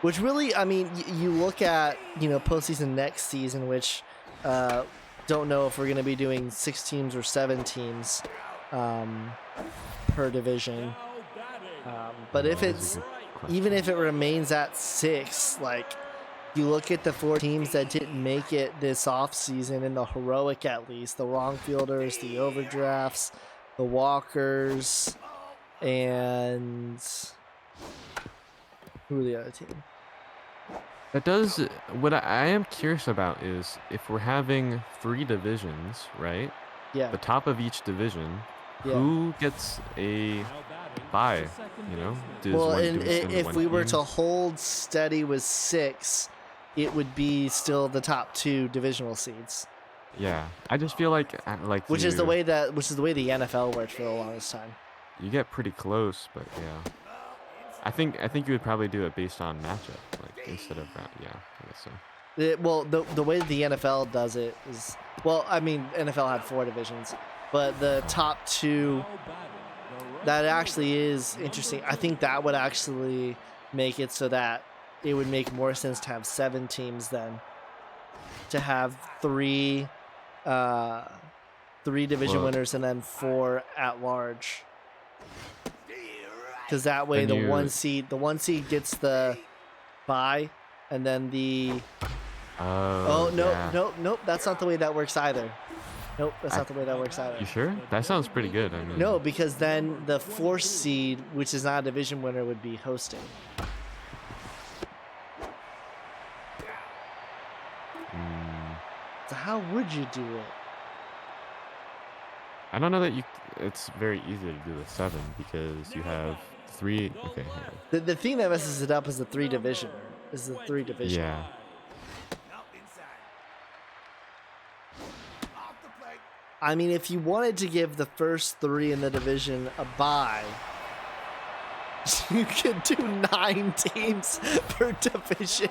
Which really, I mean, you look at, postseason next season, which don't know if we're going to be doing 6 teams or 7 teams per division. But if even if it remains at 6, like, you look at the 4 teams that didn't make it this offseason in the heroic, at least the Wrongfielders, the Overdrafts, the Walkers, and who are the other team? That does what I am curious about is if we're having 3 divisions, right? Yeah. The top of each division, Yeah. who gets a bye? Does Well, one- and do we send if one we were team? to hold steady with 6, it would be still the top 2 divisional seeds, Yeah, I just feel like which is the way the NFL worked for the longest time. you get pretty close, but yeah. I think you would probably do it based on matchup, like instead of I guess so. Well, the way that the NFL does it is, well, I mean, NFL had 4 divisions, but the top 2, that actually is interesting. I think that would actually make it so that it would make more sense to have 7 teams then, to have 3 division Well, winners and then 4 at large. Because that way Then the you- one seed gets the bye, and then the Oh, no, yeah. nope, that's not the way that works either. Nope, that's not the way that works You either. sure? That sounds pretty good. I mean, No, because then the 4th seed, which is not a division winner, would be hosting. mm, So how would you do it? I don't know that you. It's very easy to do the 7 because you have 3. Okay. The thing that messes it up is the 3 division. Is the 3 division. Yeah. Now inside. Off the plate. I mean, if you wanted to give the first 3 in the division a bye, you could do 9 teams per division.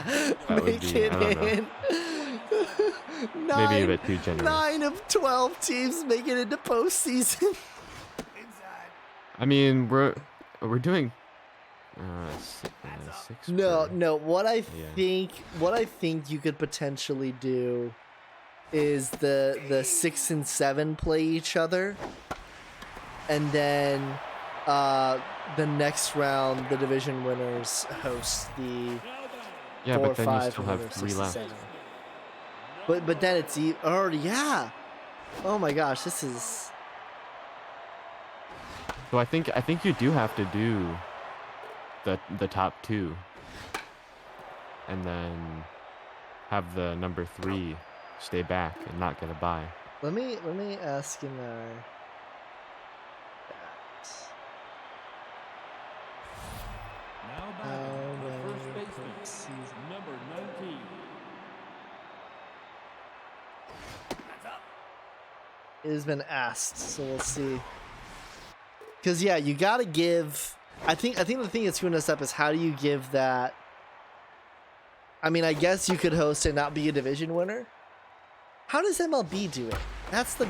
That would Make be. it I don't know. in. Maybe a bit too generous. 9 of 12 teams make it into postseason. Inside. I mean, we're doing 6. No, per- no. What I Yeah. think you could potentially do is the 6 and 7 play each other, and then the next round the division winners host the Yeah, 4, but then you 5, still and have then 3 6 and left. 7. But then it's already, yeah. Oh my gosh, this is. So I think you do have to do the top 2, and then have the number 3 stay back and not get a bye. Let me ask in Now How batting, the many first baseman, postseason- number 19. That's up. it has been asked, so we'll see. Because yeah, you gotta give. I think the thing that's screwing us up is how do you give that. I mean, I guess you could host and not be a division winner. How does MLB do it? That's the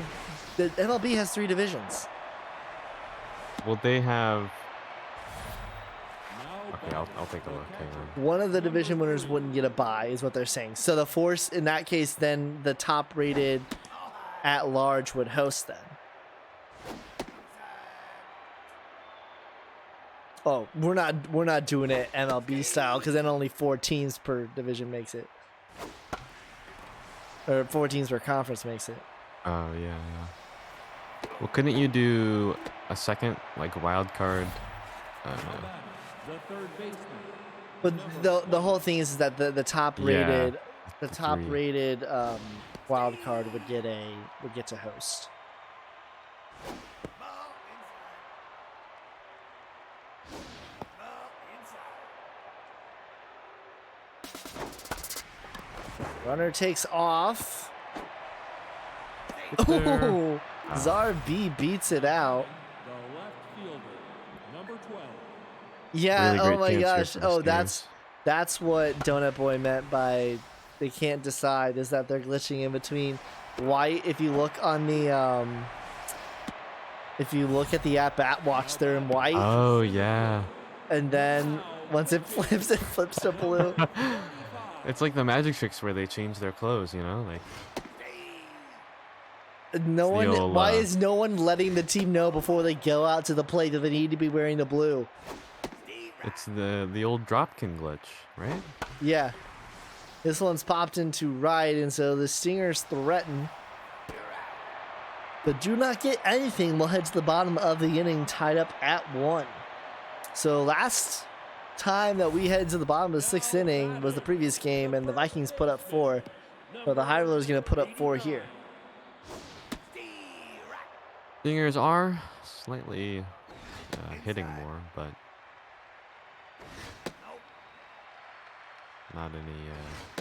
MLB has 3 divisions. Well, they have. Now Okay, I'll take a look. Hang on. One of the division winners wouldn't get a bye, is what they're saying. So the force in that case, then the top rated at large would host then. Oh, we're not doing it MLB style because then only 4 teams per division makes it, or 4 teams per conference makes it. Oh yeah. Well, couldn't you do a second like wild card? batting, the third baseman. But the whole thing is that the top rated the top 3. rated wild card would get to host. Ball inside. Ball inside. Runner takes off. There. Ooh, Czar B beats it out. The left fielder, number 12. Yeah. Really Oh great my chance here gosh. for the Oh, Stingers. that's what Donut Boy meant by they can't decide, is that they're glitching in between white. If you look on the if you look at the at watch, they're in white, Oh yeah. and then once it flips to blue. It's like the magic tricks where they change their clothes, you know, like. No the one. old, Why is no one letting the team know before they go out to the plate that they need to be wearing the blue? It's the old Dropkin glitch, right? Yeah. This one's popped into right, and so the Stingers threaten. But do not get anything. We'll head to the bottom of the inning tied up at 1. So last time that we headed to the bottom of the 6th inning was the previous game, and the Vikings put up 4. So the High Rollers going to put up 4 here. Stingers are slightly hitting more, but not any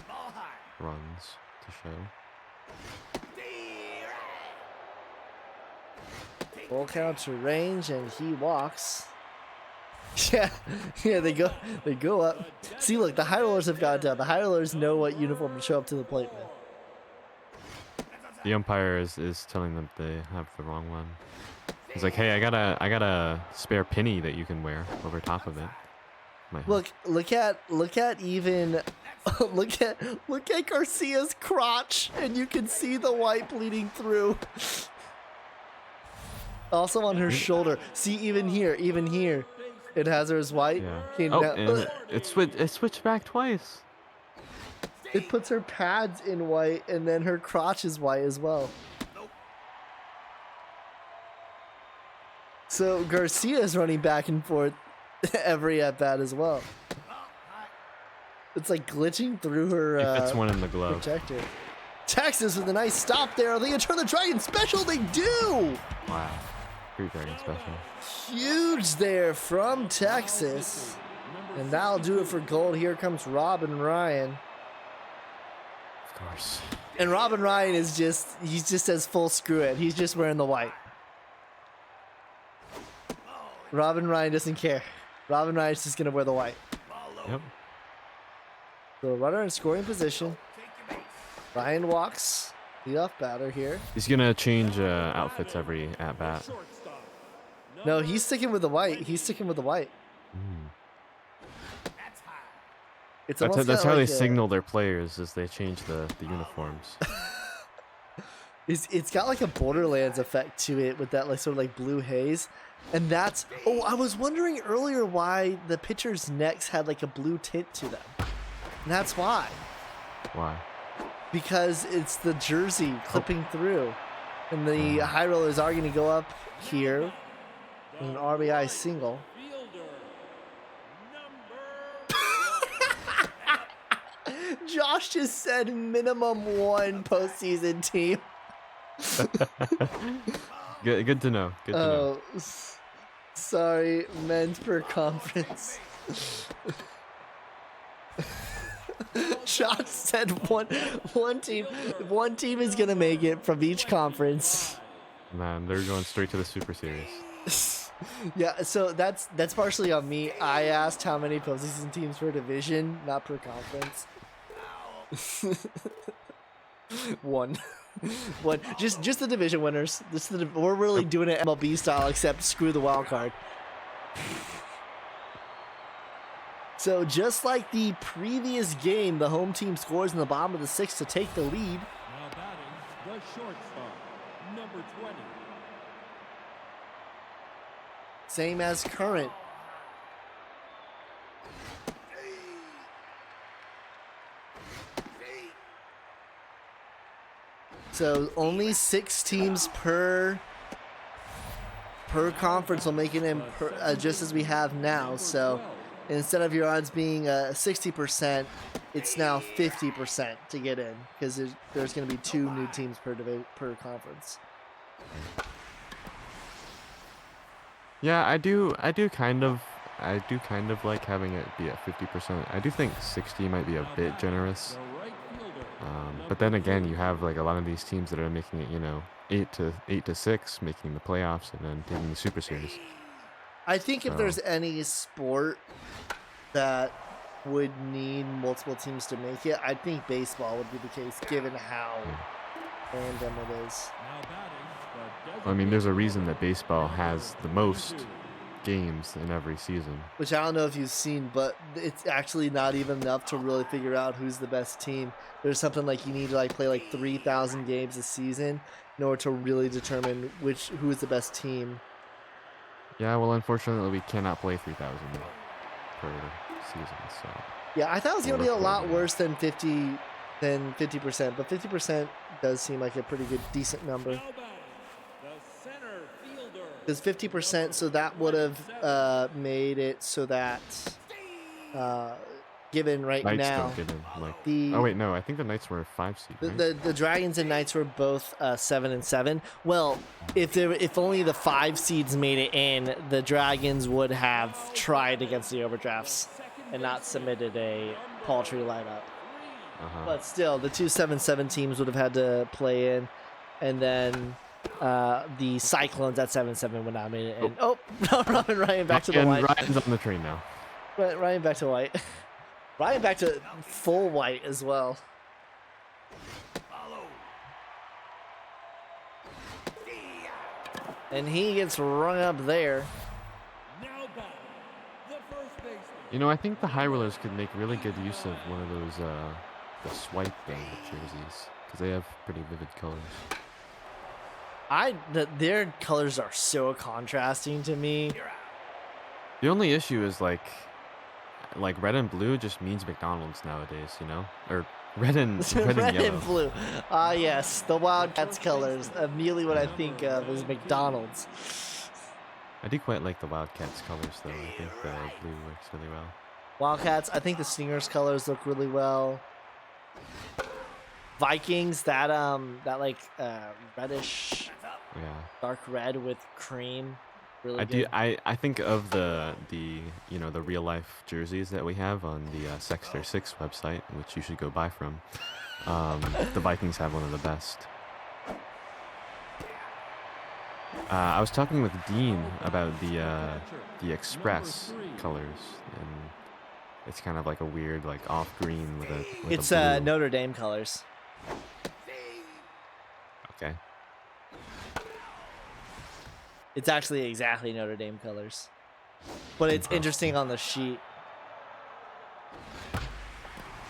Ball high. runs to show. Full count to range, and he walks. Yeah, yeah, they go up. See, look, the high rollers have gone down. The high rollers know what uniform to show up to the plate with. The umpire is telling them they have the wrong one. He's like, hey, I got a spare penny that you can wear over top of it. Might help. Look at even look at Garcia's crotch, and you can see the white bleeding through. Also on her shoulder. See, even here, it has her as white. Yeah. Okay, Oh, now- and it switched back twice. It puts her pads in white, and then her crotch is white as well. So Garcia is running back and forth every at bat as well. It's like glitching through her He fits one in the glove. protector. Texas with a nice stop there. Are they gonna turn the Dragon special? They do! Wow. Great Dragon special. Huge there from Texas. And that'll do it for gold. Here comes Robin Ryan. Of course. And Robin Ryan is he just says full screw it. He's just wearing the white. Robin Ryan doesn't care. Robin Ryan's just gonna wear the white. Yep. So runner in scoring position. Ryan walks the off batter here. He's gonna change outfits every at bat. No, he's sticking with the white. He's sticking with the white. It's That's almost how kinda they like signal their players as they change the uniforms. It's got like a Borderlands effect to it with that like sort of like blue haze. And that's, oh, I was wondering earlier why the pitcher's necks had like a blue tint to them. And that's why. Why? Because it's the jersey clipping through. And the high rollers are going to go up here with an RBI single. Josh just said minimum one postseason team. Good to know. Good to know. Sorry, men's per conference. Josh said one team is gonna make it from each conference. Man, they're going straight to the Super Series. Yeah, so that's partially on me. I asked how many postseason teams per division, not per conference. One. Just the division winners. We're really doing it MLB style, except screw the wild card. So just like the previous game, the home team scores in the bottom of the sixth to take the lead. Now batting, the shortstop, number 20. Same as current. So only 6 teams per conference will make it in just as we have now. So instead of your odds being 60%, it's now 50% to get in because there's going to be 2 new teams per conference. Yeah, I do kind of like having it be at 50%. I do think 60 might be a bit generous. The right fielder, But then again, you have like a lot of these teams that are making it, 8 to 6, making the playoffs and then taking the Super Series. I think if So- there's any sport that would need multiple teams to make it, I think baseball would be the case, given how random it is. now batting, the I mean, there's a reason designated that baseball has the most games in every season. Which I don't know if you've seen, but it's actually not even enough to really figure out who's the best team. There's something like you need to play 3,000 games a season in order to really determine who is the best team. Yeah, well, unfortunately, we cannot play 3,000 per season, so. Yeah, I thought it was going to be a lot Yeah. worse than 50%, but 50% does seem like a pretty good, decent number. now batting, the center fielder, Because 50%, so that would have made it so that, given right Knights now, don't get in. the- Oh, wait, no, I think the Knights were a 5 seed, right? the Dragons and Knights were both 7 and 7. Well, if only the 5 seeds made it in, the Dragons would have tried against the overdrafts and not submitted a paltry lineup. Uh-huh. But still, the 2 7-7 teams would have had to play in, and then the Cyclones at 7-7 would not made it. And, oh, no, Ryan back to the white. Ryan's on the train now. Ryan back to white. Ryan back to full white as well. Follow. And he gets rung up there. Now back. The first baseman. You know, I think the High Rollers could make really good use of one of those the swipe jerseys because they have pretty vivid colors. Their colors are so contrasting to me. You're out. The only issue is like red and blue just means McDonald's nowadays, you know, or red and Red yellow. and blue. Ah, yes, the Wildcats colors. Immediately what I think of is McDonald's. I do quite like the Wildcats colors though. I think the blue works really well. Wildcats, I think the Stingers colors look really well. Vikings, that like reddish, Yeah. dark red with cream. Really I good. do. I think of the you know the real life jerseys that we have on the Sexter 6 website, which you should go buy from. The Vikings have one of the best. I was talking with Dean about the Express colors, and it's kind of like a weird like off green with a. It's a blue. Notre Dame colors. Okay. It's actually exactly Notre Dame colors, but it's interesting on the sheet.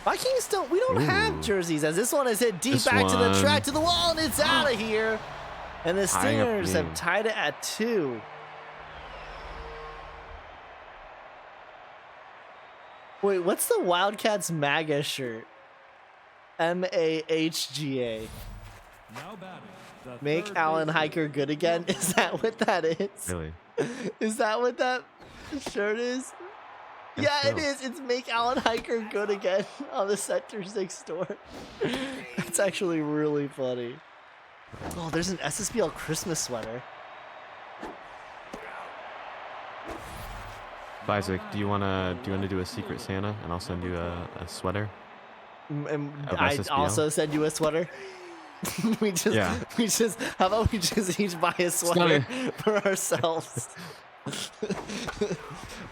Vikings don't. We don't have Ooh. jerseys, as this one is hit deep This back to the one. track to the wall, and it's out of here. And the Tying up Stingers the have game. tied it at 2. Wait, what's the Wildcats MAGA shirt? MAHGA. Now batting. The Make third Alan baseman. Hiker good again? Is that what that is? Really. Is that what that shirt is? Guess Yeah, it so. is. It's Make Alan Hiker good again on the Sector 6 store. That's actually really funny. Oh, there's an SSBL Christmas sweater. Isaac, do you wanna do a Secret Santa, and I'll send you a sweater? And Of I SSBL? also send you a sweater. Yeah. How about we just each buy a sweater for ourselves?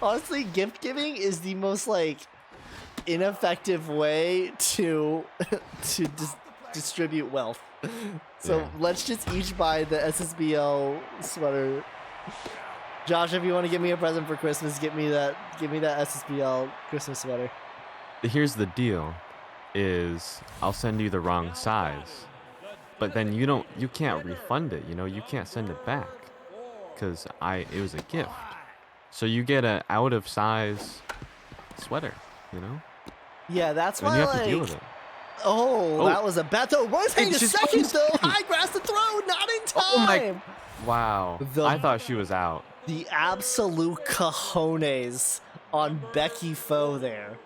Honestly, gift giving is the most like ineffective way to distribute wealth. So Yeah. let's just each buy the SSBL sweater. Josh, if you want to give me a present for Christmas, give me that SSBL Christmas sweater. Here's the deal, is I'll send you the wrong size, but then you can't refund it. You know, you can't send it back, cause it was a gift. So you get a out of size sweater. You know, Yeah, that's and why you have like. to deal with it. Oh, that was a bad throw. Royce Haynes just second goes though. in. High grass the throw, not in time. Oh my! Wow, The- I thought she was out. The absolute cojones on Becky Foe there.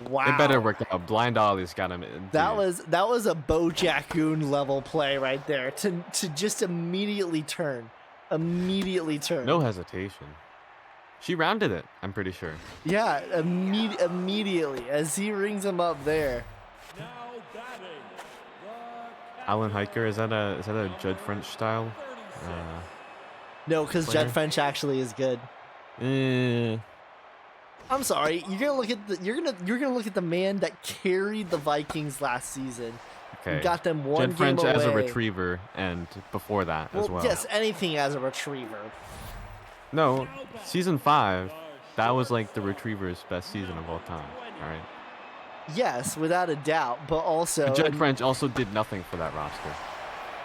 Wow. It better work out. Blind Ollie's got him. That was a Bojack-oon level play right there to just immediately turn. No hesitation. She rounded it, I'm pretty sure. Yeah, immediately as he rings him up there. Now batting. The Alan Hiker, is that a Judd French style? No, because Player. Judd French actually is good. I'm sorry. You're gonna look at the man that carried the Vikings last season. Okay. Got them one Judd game French away. as a retriever, and before that as well. Yes, anything as a retriever. No, season 5, that was like the retriever's best season of all time. All right. Yes, without a doubt. But also, But Judd French also did nothing for that roster.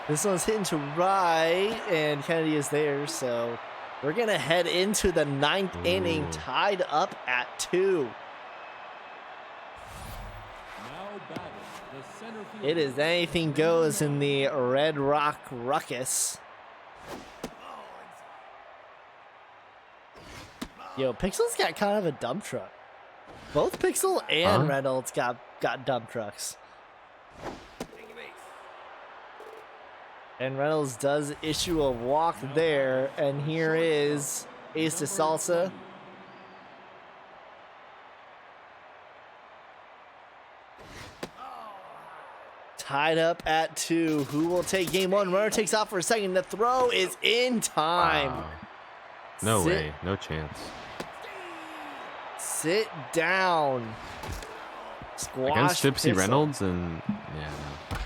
this one's hitting to right, and Kennedy is there. So we're gonna head into the 9th inning, Ooh. tied up at 2. now batting. The center field. It is anything goes in the Red Rock Ruckus. Yo, Pixel's got kind of a dump truck. Both Pixel and Huh? Reynolds got dump trucks. Take a base. And Reynolds does issue a walk there, and here is Ace to Salsa. Tied up at 2. Who will take game 1? Runner takes off for a second. The throw is in time. Wow. No way. No chance. Sit down. Squash Against Gypsy pistol. Reynolds and yeah. No.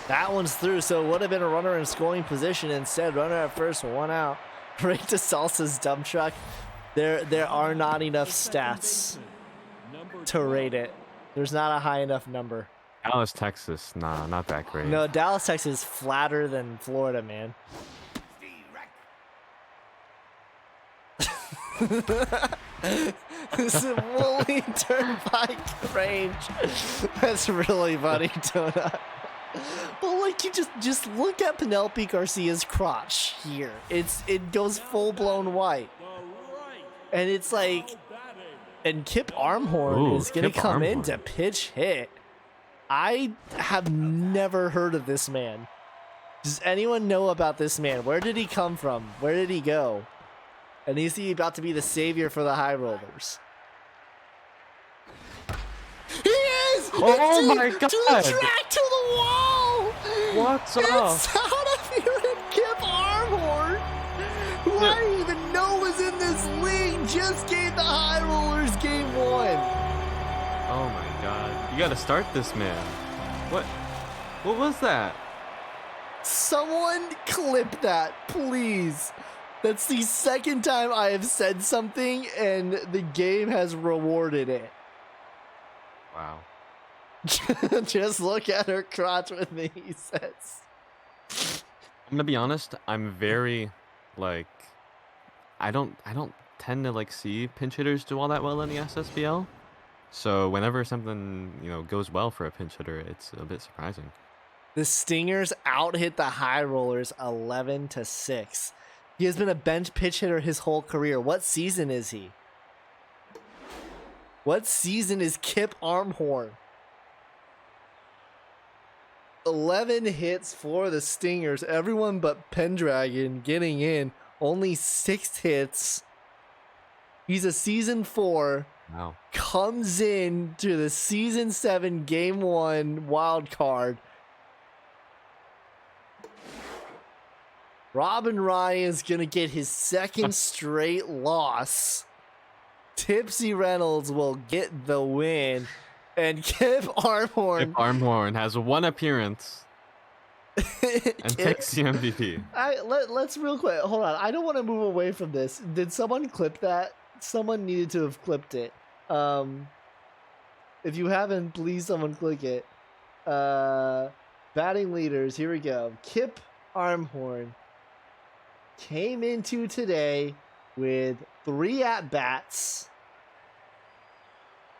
That one's through, so it would have been a runner in scoring position. Instead, runner at first, 1 out. Right to Salsa's dump truck. There are not enough stats to rate it. There's not a high enough number. Dallas, Texas, nah, not that great. No, Dallas, Texas is flatter than Florida, man. This is Woolley Turnpike range. That's really funny, Donut. But like, you just look at Penelope Garcia's crotch here. It goes full blown white, and it's like, and Kip Armhorn is gonna Kip come Armhorn. in to pitch hit. I have never heard of this man. Does anyone know about this man? Where did he come from? Where did he go? And is he about to be the savior for the high rollers? He is! Oh It's my to God. the track, to the wall! What's It's up? out of here and Kip Armhorn, who I didn't even know was in this league, just gave the high rollers game 1. Oh my God. You gotta start this man. What was that? Someone clip that, please. That's the second time I have said something and the game has rewarded it. Wow. Just look at her crotch with me, he says. I'm gonna be honest, I'm very like I don't tend to like see pinch hitters do all that well in the SSBL. So whenever something, goes well for a pinch hitter, it's a bit surprising. The Stingers out-hit the high rollers 11-6. He has been a bench pitch hitter his whole career. What season is he? What season is Kip Armhorn? 11 hits for the Stingers. Everyone but Pendragon getting in. Only 6 hits. He's a season 4. Wow. Comes in to the season 7 game 1 wild card. Robin Ryan's gonna get his second straight loss. Tipsy Reynolds will get the win. And Kip Armhorn. Kip Armhorn has 1 appearance and takes the MVP. Let's real quick. Hold on. I don't want to move away from this. Did someone clip that? Someone needed to have clipped it. If you haven't, please someone click it. Batting leaders. Here we go. Kip Armhorn came into today with 3 at-bats.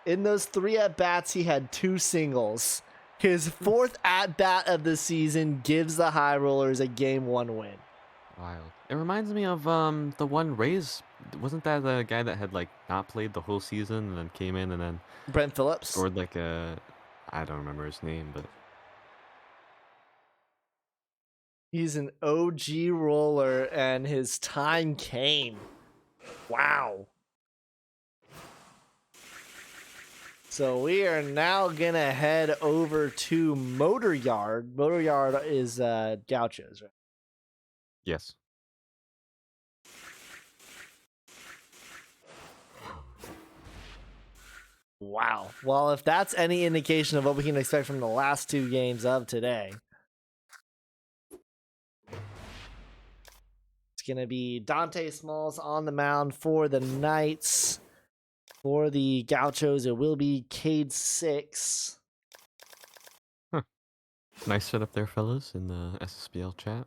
In those 3 at-bats, he had 2 singles. His 4th at-bat of the season gives the High Rollers a Game 1 win. Wild. It reminds me of the one Rays. Wasn't that the guy that had like not played the whole season and then came in and then Brent Phillips? scored like I don't remember his name, but He's an OG roller, and his time came. Wow. So we are now going to head over to Motor Yard. Motor Yard is Gauchos, right? yes. Wow. Well, if that's any indication of what we can expect from the last 2 games of today, it's going to be Dante Smalls on the mound for the Knights. For the Gauchos, it will be Cade 6. Nice setup there, fellas, in the SSBL chat.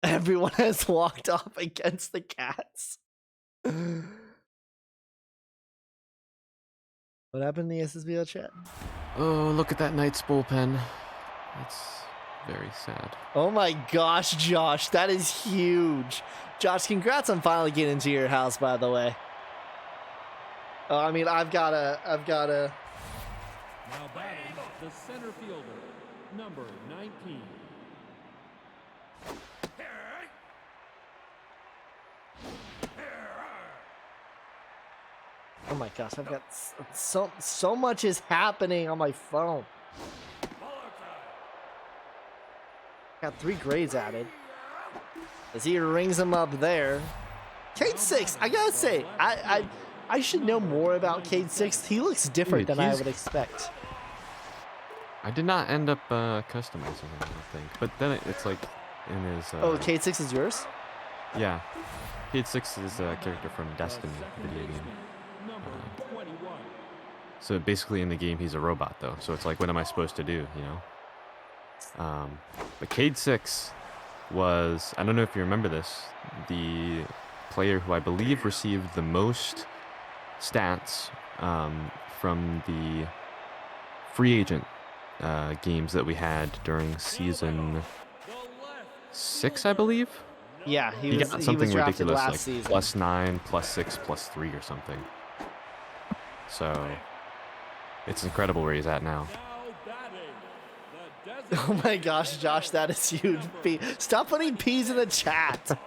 Everyone has walked off against the Cats. What happened in the SSBL chat? Oh, look at that Knights bullpen. That's very sad. Oh my gosh, Josh, that is huge. Josh, congrats on finally getting into your house, by the way. Oh, I mean, I've gotta. Now batting the center fielder, number 19. Oh my gosh, I've got so much is happening on my phone. Got 3 grades added. As he rings them up there. Cade 6, I gotta say, I should know more about Cade 6. He looks different Dude, than I he's- would expect. I did not end up customizing him, I don't think. But then it's like in his. Oh, Cade 6 is yours? Yeah. Cade 6 is a character from Destiny video game. Number 21. So basically in the game he's a robot though. So it's like, what am I supposed to do, you know? But Cade 6 was, I don't know if you remember this, the player who I believe received the most stats from the free agent games that we had during season 6, I believe. Yeah, He got something was drafted ridiculous, last like season. +9, +6, +3 or something. So it's incredible where he's at now. Now batting, the Oh my gosh, Josh, that is huge. Stop putting P's in the chat.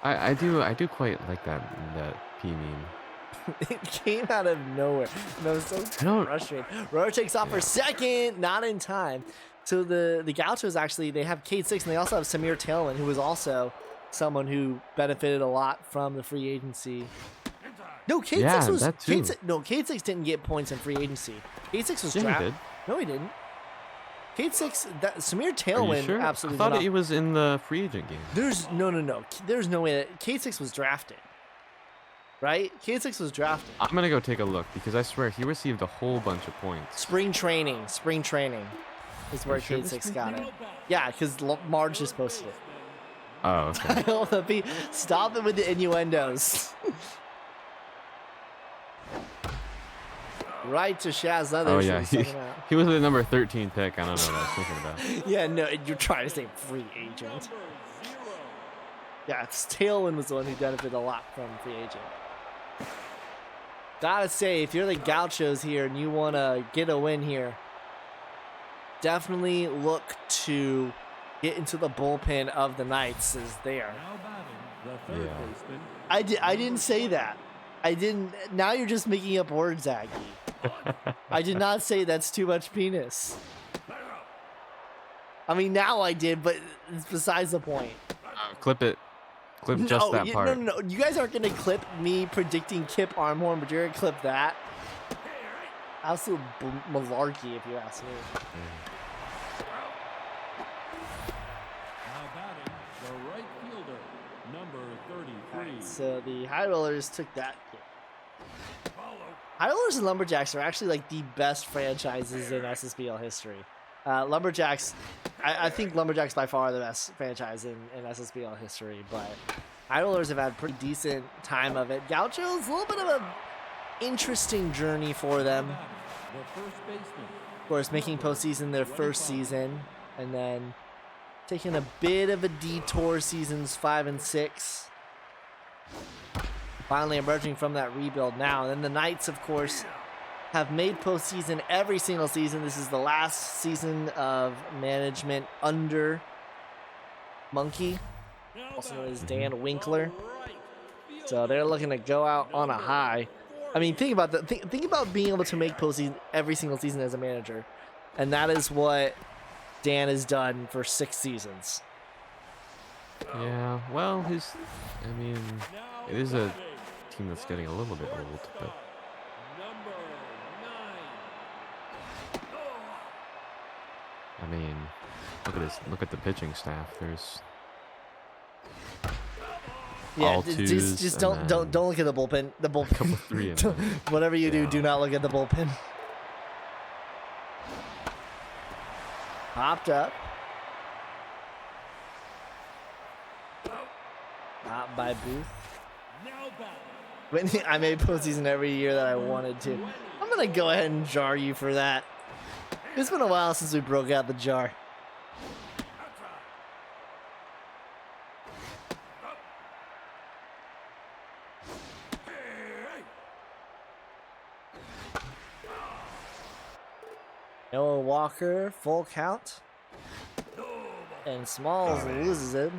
I do quite like that P meme. It came out of nowhere. And I was so frustrated. Rower takes off for second, not in time. So the Gauchos actually, they have Cade 6 and they also have Samir Tailman, who was also someone who benefited a lot from the free agency. No, Cade 6 was that too. Cade 6 didn't get points in free agency. Cade 6 was Yeah, he drafted. did. No, he didn't. Cade 6, Samir Are Tailman you sure? absolutely I thought did not. it was in the free agent game. There's no. There's no way that Cade 6 was drafted. Right? Cade 6 was drafted. I'm gonna go take a look because I swear he received a whole bunch of points. Spring training is where You sure Cade this 6 is got it. Yeah, because Marge just posted it. Oh, okay. Stop it with the innuendos. Right to Shaz Leathers. Oh for yeah, the second out. he was the number 13 pick. I don't know what I was thinking about. Yeah, no, you're trying to say free agent. Yeah, Tailwind was the one who benefited a lot from free agent. Gotta say, if you're the Gauchos here and you want to get a win here, definitely look to get into the bullpen of the Knights as there. Now batting, the third Yeah. baseman. I didn't say that. I didn't. Now you're just making up words, Aggie. I did not say that's too much penis. I mean, now I did, but it's besides the point. Clip it. Clip just that part. No. You guys aren't gonna clip me predicting Kip Armhorn, but you're gonna clip that. Absolute malarkey, if you ask me. Now batting, the right fielder, number 33. So the High Rollers took that. High Rollers and Lumberjacks are actually like the best franchises in SSBL history. Lumberjacks, I think Lumberjacks by far the best franchise in SSBL history, but High Rollers have had pretty decent time of it. Gauchos, a little bit of an interesting journey for them. The first baseman. Of course, making postseason their first season, and then taking a bit of a detour seasons 5 and 6. Finally emerging from that rebuild now. And then the Knights, of course, have made postseason every single season. This is the last season of management under Monkey, also known as Dan Winkler. So they're looking to go out on a high. I mean, think about that. Think about being able to make postseason every single season as a manager, and that is what Dan has done for 6 seasons. Yeah, well, I mean, it is a team that's getting a little bit old, but Number 9. I mean, look at the pitching staff. There's Yeah, all twos just and don't then look at the bullpen. The bullpen. couple 3 in there. Whatever you do, Yeah. do not look at the bullpen. Popped up. Not by Booth. Now batting. When I made postseason every year that I wanted to. I'm gonna go ahead and jar you for that. It's been a while since we broke out the jar. Noah Walker, full count. And Smalls loses it.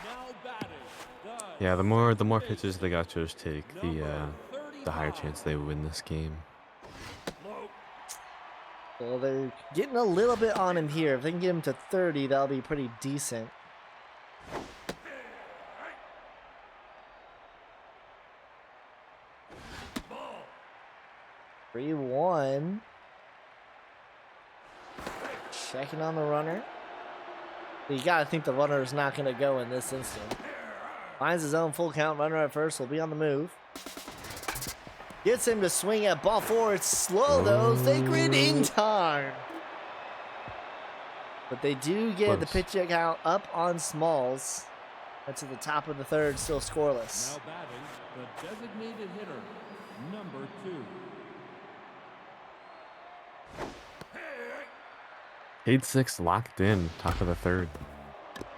Now Yeah, the more pitches the Gauchos take, the higher chance they win this game. Well, they're getting a little bit on him here. If they can get him to 30, that'll be pretty decent. Ball. 3-1. Checking on the runner. You gotta think the runner is not gonna go in this instant. Finds his own full count. Runner at first will be on the move. Gets him to swing at ball four. It's slow though. Sacred in time. But they do get the pitch count up on Smalls. That's at the top of the third, still scoreless. Now batting, the designated hitter, number 2. 8-6 locked in, top of the third.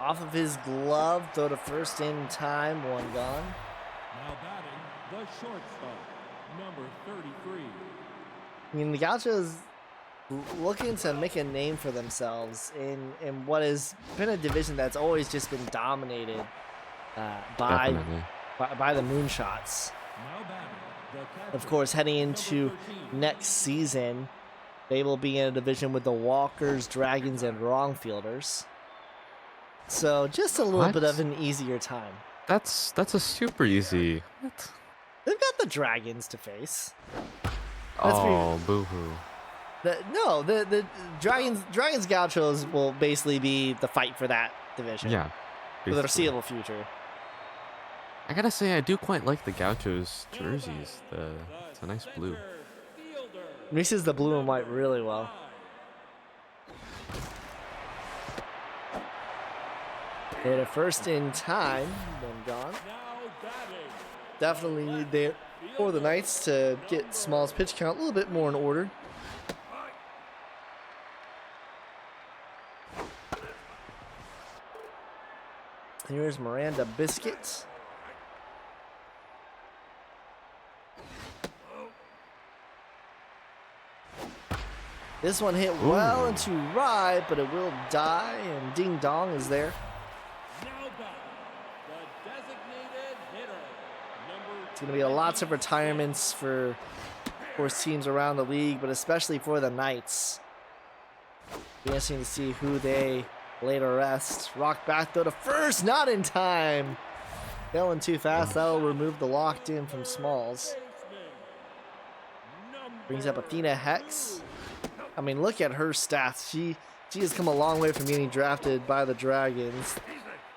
Off of his glove, throw to first in time, one gone. Now batting, the shortstop, number 33. I mean, the Gauchos looking to make a name for themselves in what has been a division that's always just been dominated by the moonshots. Now batting, the catcher, Of course, heading into number 13. next season, they will be in a division with the Walkers, Dragons, and Wrongfielders. So just a little bit of an easier time. That's a super easy. What? They've got the Dragons to face. Oh, boo-hoo. The Dragons Gauchos will basically be the fight for that division. Yeah. For the basically. foreseeable future. I gotta say, I do quite like the Gauchos jerseys. It's a nice blue. Fielder, Mixes the blue and white really well. Hit a first in time, one gone. now batting, Definitely need there for the Knights to get Small's pitch count a little bit more in order. Here's Miranda Biscuit. This one hit well into right, but it will die, and Ding Dong is there. now batting, the designated hitter, number It's going to be lots of retirements for, of course, teams around the league, but especially for the Knights. Be interesting to see who they lay to rest. Rock back though to first, not in time. Going too fast, that'll remove the locked in from Smalls. Brings up Athena Hex. I mean, look at her stats. She has come a long way from getting drafted by the Dragons.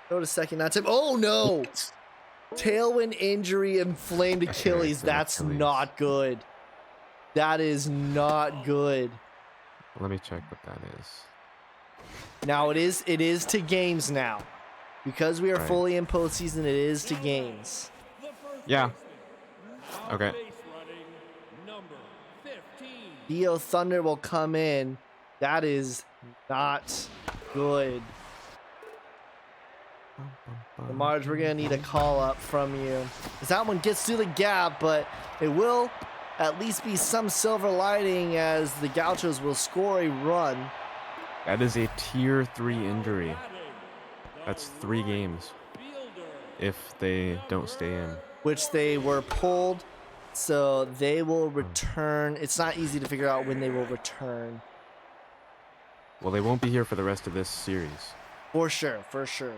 Go to second, not time. Oh no! Tailwind injury, inflamed Achilles. That's not good. That is not good. Let me check what that is. Now it is to games now. Because we are Right. fully in postseason, it is to games. Yeah. Okay. base running, number 15. Theo Thunder will come in. That is not good. Marge, we're gonna need a call up from you. Because that one gets through the gap, but it will at least be some silver lining as the Gauchos will score a run. That is a tier 3 injury. That's 3 games if they don't stay in. Which they were pulled, so they will return. It's not easy to figure out when they will return. Well, they won't be here for the rest of this series. For sure, for sure.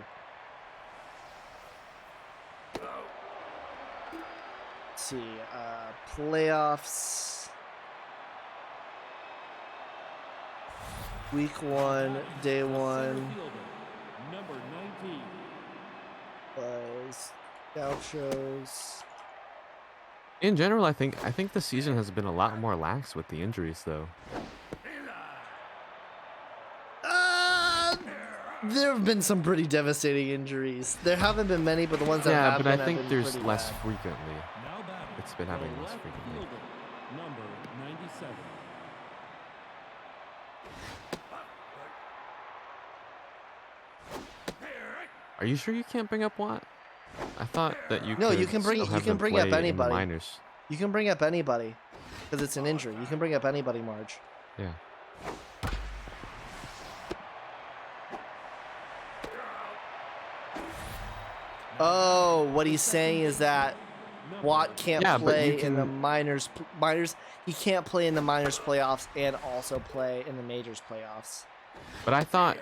Let's see, playoffs. Week 1, day 1 Number 19. was Gauchos. In general, I think the season has been a lot more lax with the injuries, though. There have been some pretty devastating injuries. There haven't been many, but the ones that Yeah, have but been I have think been there's pretty less bad. frequently. Now batting, It's been happening the less left frequently. fielder, number 97. Uh, Are you sure you can't bring up Watt? I thought that you No, could you can bring- still you have can them bring up play in the anybody. minors. You can bring up anybody because it's an injury. You can bring up anybody, Marge. Yeah. Oh, what he's saying is that Watt can't Yeah, but you play in the can- minors. He can't play in the minors playoffs and also play in the majors playoffs. But I thought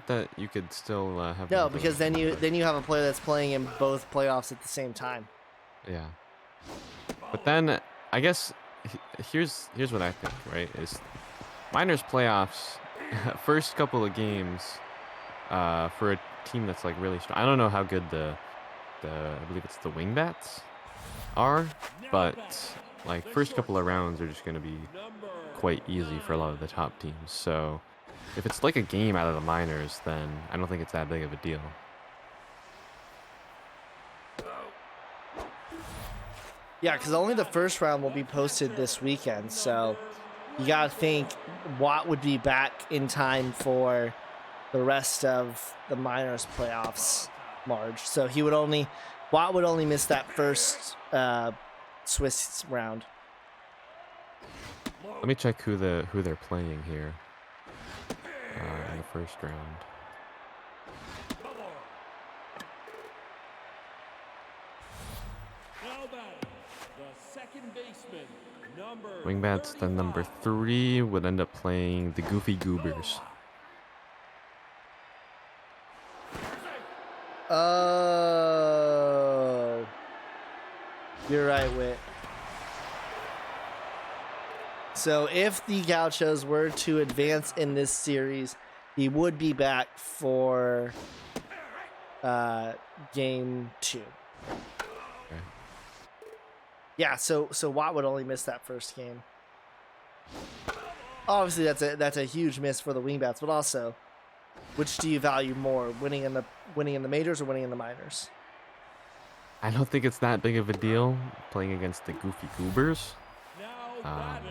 that you could still have. No, both of because them. then you have a player that's playing in both playoffs at the same time. Yeah. But then I guess here's what I think, right? Is minors playoffs first couple of games for a team that's like really strong. I don't know how good the I believe it's the Wingbats are, but like first couple of rounds are just going to be quite easy for a lot of the top teams. So if it's like a game out of the minors, then I don't think it's that big of a deal. Yeah, because only the first round will be posted this weekend, so you gotta think Watt would be back in time for the rest of the minors playoffs, Marge. So Watt would only miss that first Swiss round. Let me check who they're playing here in the first round. Now batting, the second baseman, number Wingbats, then number 3 would end up playing the Goofy Goobers. Oh, you're right, Whit. So if the Gauchos were to advance in this series, he would be back for game 2. Okay. Yeah, so Watt would only miss that first game. Obviously, that's a huge miss for the Wingbats, but also, which do you value more, winning in the majors or winning in the minors? I don't think it's that big of a deal playing against the Goofy Goobers. now batting,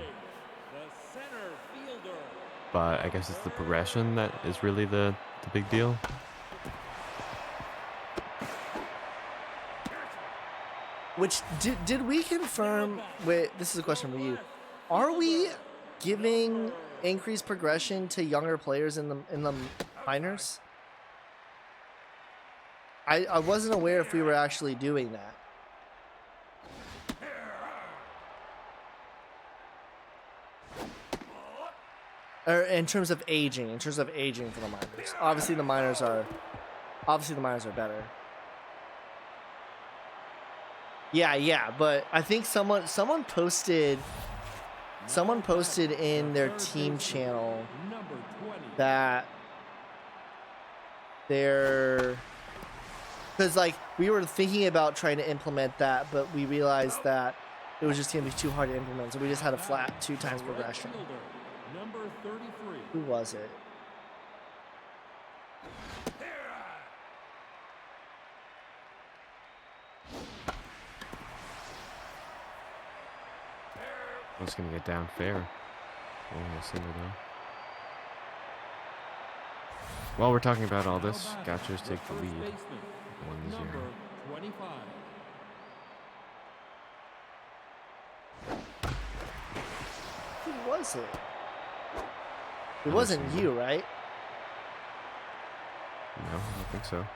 the center fielder. But I guess it's the progression that is really the big deal. Which did we confirm? Wait, this is a question for you. Are we giving increased progression to younger players in the minors? I wasn't aware if we were actually doing that. Or in terms of aging for the minors. Obviously the minors are better. Yeah, but I think someone posted in their team channel Number 20. that they're, because like we were thinking about trying to implement that, but we realized that it was just gonna be too hard to implement, so we just had a flat 2 times Right progression. fielder, number 33. Who was it? I'm just gonna get down fair. Oh, a single though. While we're talking about all this, Now batting, Gauchos take the first lead. baseman, 1-0. number 25. Who was it? It I wasn't don't see you, right? No, I don't think so. Now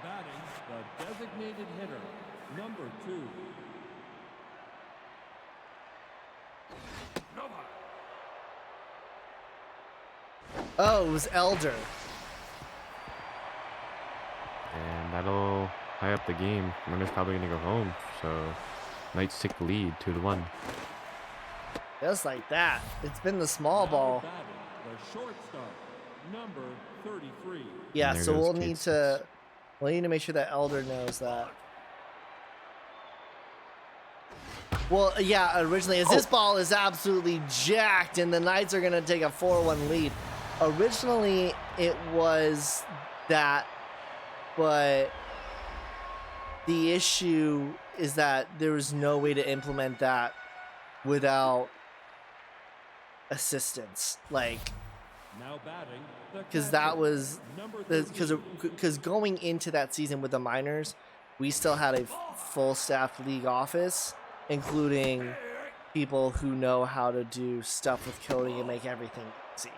batting, the designated hitter, number 2. Oh, it was Elder. And that'll tie up the game. Runner's probably gonna go home, so Knights take the lead 2-1. Just like that. It's been the small Now ball. batting, the shortstop, number 33. Yeah, there so goes we'll Kate need Six. to make sure that Elder knows that. Well, yeah, originally, as this ball is absolutely jacked and the Knights are going to take a 4-1 lead. Originally, it was that, but the issue is that there was no way to implement that without assistance. Like, Now batting, the because that catcher, was number because going into that season with the minors, we still had a full staff league office, including people who know how to do stuff with coding and make everything easy.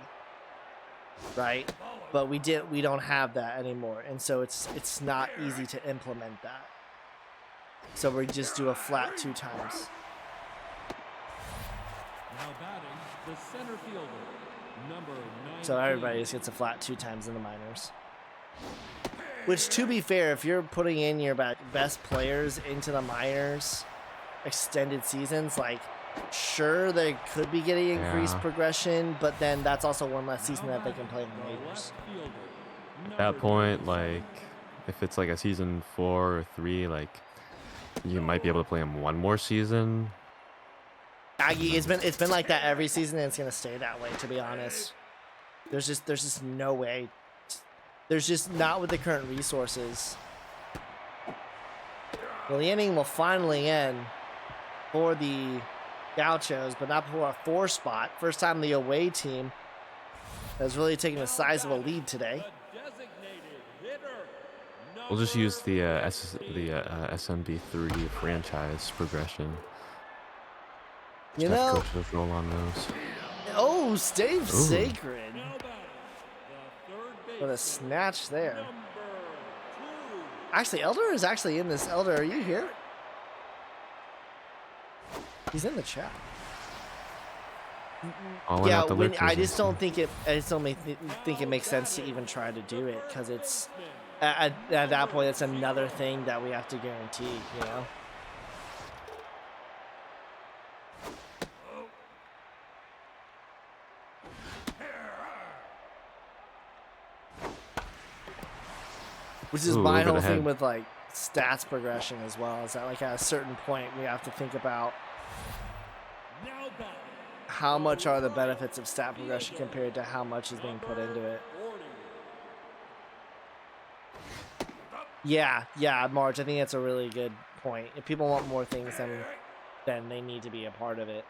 right? But we don't have that anymore, and so it's not easy to implement that. So we just do a flat 2 times. Now batting, the center fielder, number 19. So everybody just gets a flat 2 times in the minors. Which, to be fair, if you're putting in your best players into the minors, extended seasons, like, sure, they could be getting increased progression, but then that's also one less season that they can play in the majors. At that point, like, if it's like a season 4 or 3, like, you might be able to play them one more season. It's been like that every season, and it's gonna stay that way. To be honest, there's just no way. There's just not with the current resources. Well, the inning will finally end for the Gauchos, but not for a 4 spot. First time the away team has really taken a sizable lead today. We'll just use the SMB3 franchise progression. You Just have know, coaches roll on those. oh, Stave Sacred. What a snatch there. Actually, Elder is actually in this. Elder, are you here? He's in the chat. Yeah, I just don't think it. I just don't think it makes sense to even try to do it, because it's at that point it's another thing that we have to guarantee. You know. Which is my whole thing with like stats progression as well, is that like at a certain point we have to think about how much are the benefits of stat progression compared to how much is being put into it. Yeah, Marge, I think that's a really good point. If people want more things, then they need to be a part of it.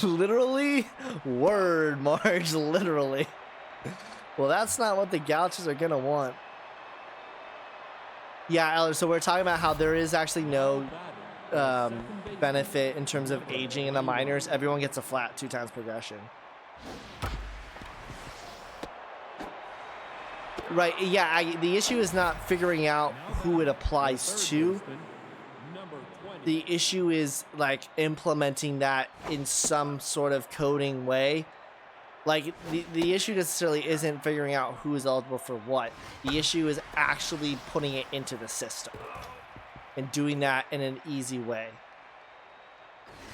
Literally? Word, Marge, literally. Well, that's not what the Gauchos are gonna want. Yeah, Eller, so we're talking about how there is actually no benefit in terms of aging in the minors. Everyone gets a flat 2 times progression. Right, yeah, the issue is not figuring out who it applies to. The issue is like implementing that in some sort of coding way. Like the issue necessarily isn't figuring out who is eligible for what. The issue is actually putting it into the system and doing that in an easy way.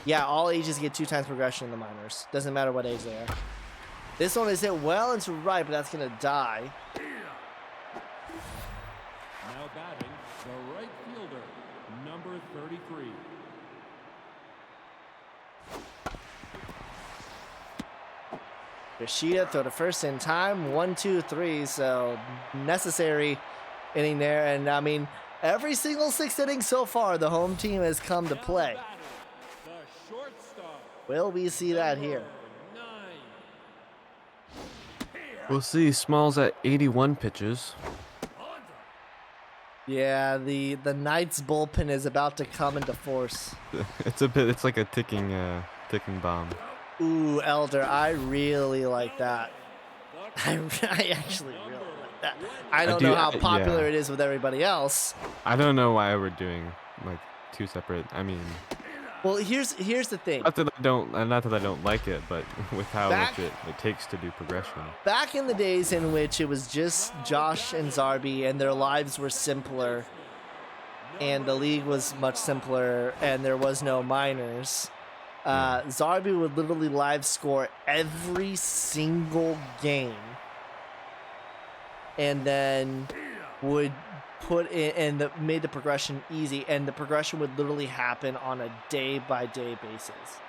Yeah, all ages get 2 times progression in the minors. Doesn't matter what age they are. This one is hit well into right, but that's gonna die. Now batting, the right fielder, number 33. Yoshida throw to first in time. 1, 2, 3. So necessary inning there. And I mean, every single 6th inning so far, the home team has come to play. Will we see that here? We'll see. Smalls at 81 pitches. Yeah, the Knights bullpen is about to come into force. It's like a ticking bomb. Ooh, Elder, I really like that. I actually really like that. I don't know how popular it is with everybody else. I don't know why we're doing like 2 separate. I mean, well, here's the thing. Not that I don't like it, but with how much it takes to do progression. Back in the days in which it was just Josh and Zarby and their lives were simpler, and the league was much simpler, and there was no minors. Zarby would literally live score every single game, and then would put in and made the progression easy, and the progression would literally happen on a day-by-day basis.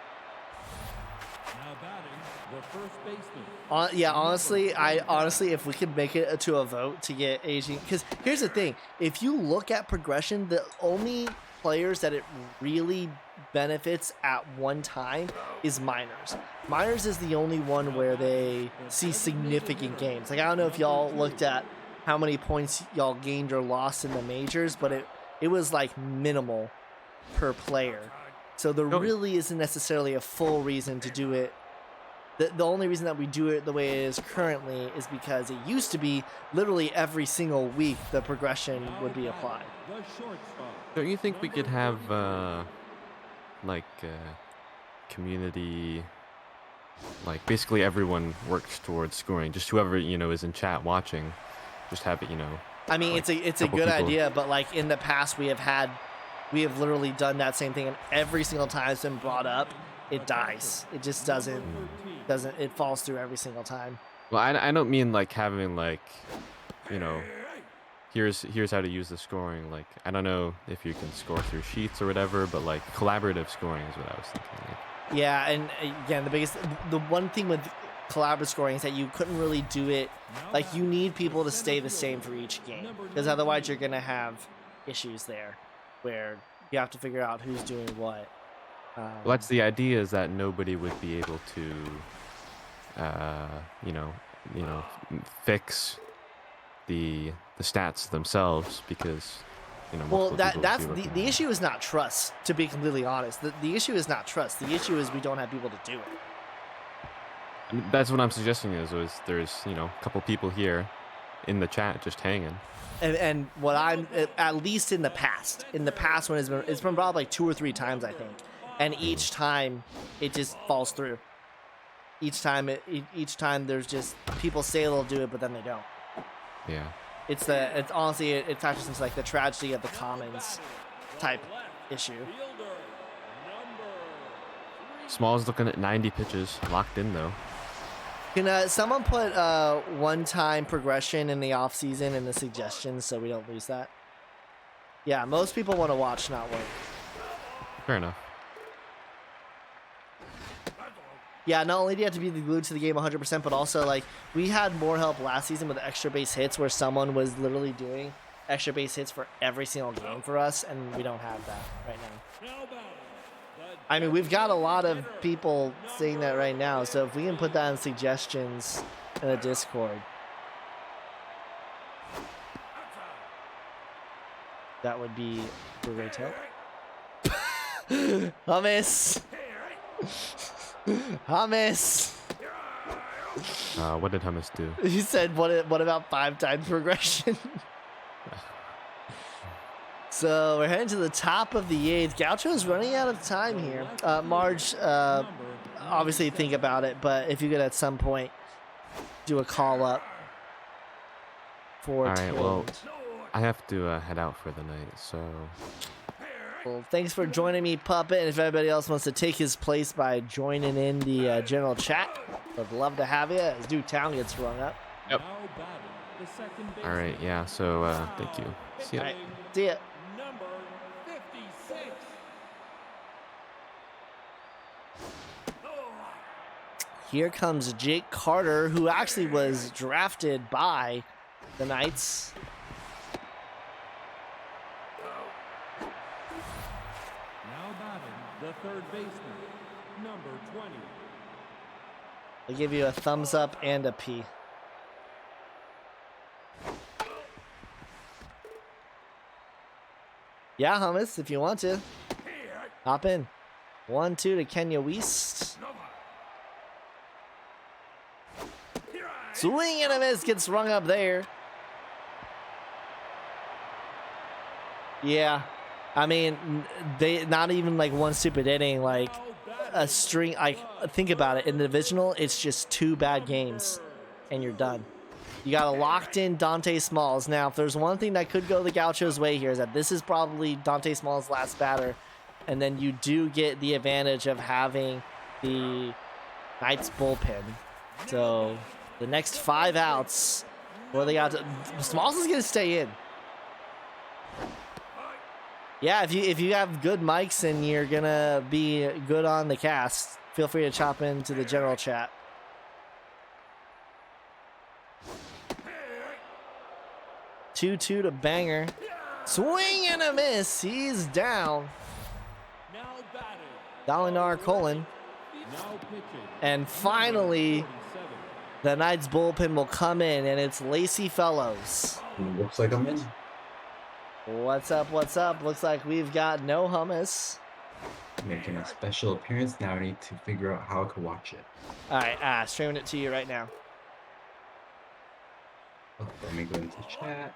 Now batting, the first baseman. Yeah, honestly, if we could make it to a vote to get aging, because here's the thing: if you look at progression, the only players that it really benefits at one time is minors. Minors is the only one where they see significant gains. Like, I don't know if y'all looked at how many points y'all gained or lost in the majors, but it was like minimal per player. So there really isn't necessarily a full reason to do it. The only reason that we do it the way it is currently is because it used to be literally every single week the progression would be applied. Don't you think we could have like community, like basically everyone works towards scoring, just whoever is in chat watching, just have it I mean, like it's a couple good people. idea, but like in the past we have literally done that same thing, and every single time it's been brought up, it dies. It just doesn't it falls through every single time. Well, I don't mean like having like here's how to use the scoring. Like, I don't know if you can score through sheets or whatever, but like collaborative scoring is what I was thinking. Like, Yeah, and again, the one thing with collaborative scoring is that you couldn't really do it, like you need people to stay the same for each game, because otherwise you're gonna have issues there where you have to figure out who's doing what. well, that's the idea, is that nobody would be able to fix the stats themselves, because Well, multiple people would that's be working the on it. issue is not trust, to be completely honest. The issue is not trust. The issue is we don't have people to do it. And that's what I'm suggesting is there's a couple people here in the chat just hanging. And what I'm, at least in the past when it's been brought up like 2 or 3 times, I think, and each time it just falls through. Each time there's just people say they'll do it, but then they don't. Yeah. It's honestly it touches into like the tragedy of the commons type issue. Small's looking at 90 pitches, locked in though. Can someone put one-time progression in the off season in the suggestions so we don't lose that? Yeah, most people want to watch, not wait. Fair enough. Yeah, not only do you have to be glued to the game 100%, but also like we had more help last season with extra base hits, where someone was literally doing extra base hits for every single game for us, and we don't have that right now. I mean, we've got a lot of people saying that right now, so if we can put that in suggestions in the Discord, that would be a great help. Hummus! Hummus! What did Hummus do? He said, what about 5 times progression? So we're heading to the top of the 8th. Gaucho's running out of time here. Marge, obviously think about it, but if you could at some point do a call up for All right, well, Tilt. I have to head out for the night, so Well, thanks for joining me, Puppet. And if anybody else wants to take his place by joining in the general chat, I'd love to have you as Duke Town gets rung up. Yep. All right, yeah, so thank you. See ya. All right, see ya. Number 56. Here comes Jake Carter, who actually was drafted by the Knights. Now batting the third baseman, number 20. I'll give you a thumbs up and a P. Yeah, Hummus, if you want to. Hop in. 1-2 to Kenya West. Swing and a miss, gets rung up there. Yeah, I mean, they not even like one stupid inning, like a string. Like, think about it. In the divisional, it's just 2 bad games, and you're done. You got a locked in Dante Smalls. Now, if there's one thing that could go the Gauchos' way here, is that this is probably Dante Smalls' last batter, and then you do get the advantage of having the Knights bullpen. So the next 5 outs, where they got Smalls is gonna stay in. Yeah, if you have good mics and you're gonna be good on the cast, feel free to chop into the general chat. Two to Banger. Swing and a miss. He's down. Now batting, Dalinar Colon. now pitching, And finally, 47. the Knights bullpen will come in, and it's Lacey Fellows. Looks like I'm in. What's up? What's up? Looks like we've got no Hummus. Making a special appearance. Now I need to figure out how I could watch it. All right, streaming it to you right now. Oh, let me go into chat.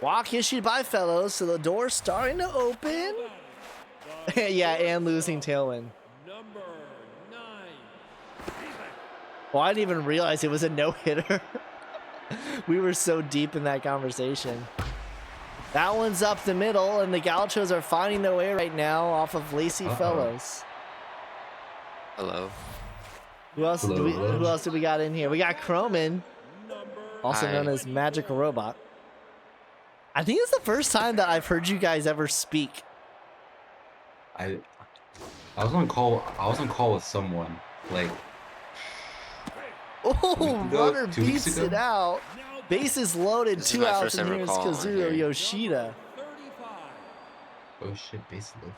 Walk issued by Fellows, so the door's starting to open. Yeah, and losing Tailwind. Number 9. Well, I didn't even realize it was a no-hitter. We were so deep in that conversation. That one's up the middle, and the Gauchos are finding their way right now off of Lacey Fellows. Hello. Who else? Who else do we got in here? We got Croman, also known as Magical Robot. I think it's the first time that I've heard you guys ever speak. I was on call. I was on call with someone like. Oh, runner 2 weeks beats ago? it out. Bases loaded, This is 2 my outs, first and ever here's call on Kazuo here. Yoshida. Oh shit! Base loaded.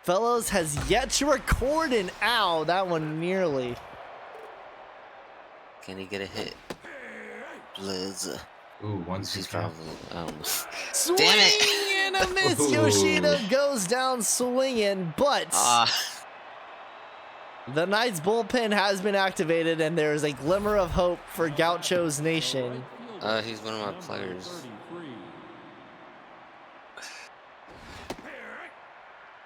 Fellows has yet to record an out. That one nearly. Can he get a hit? Blizz. Ooh, once She's he's probably. Swing Damn it. and a miss. Ooh. Yoshida goes down swinging, but the Knights bullpen has been activated, and there is a glimmer of hope for Gauchos Nation. He's one of my players.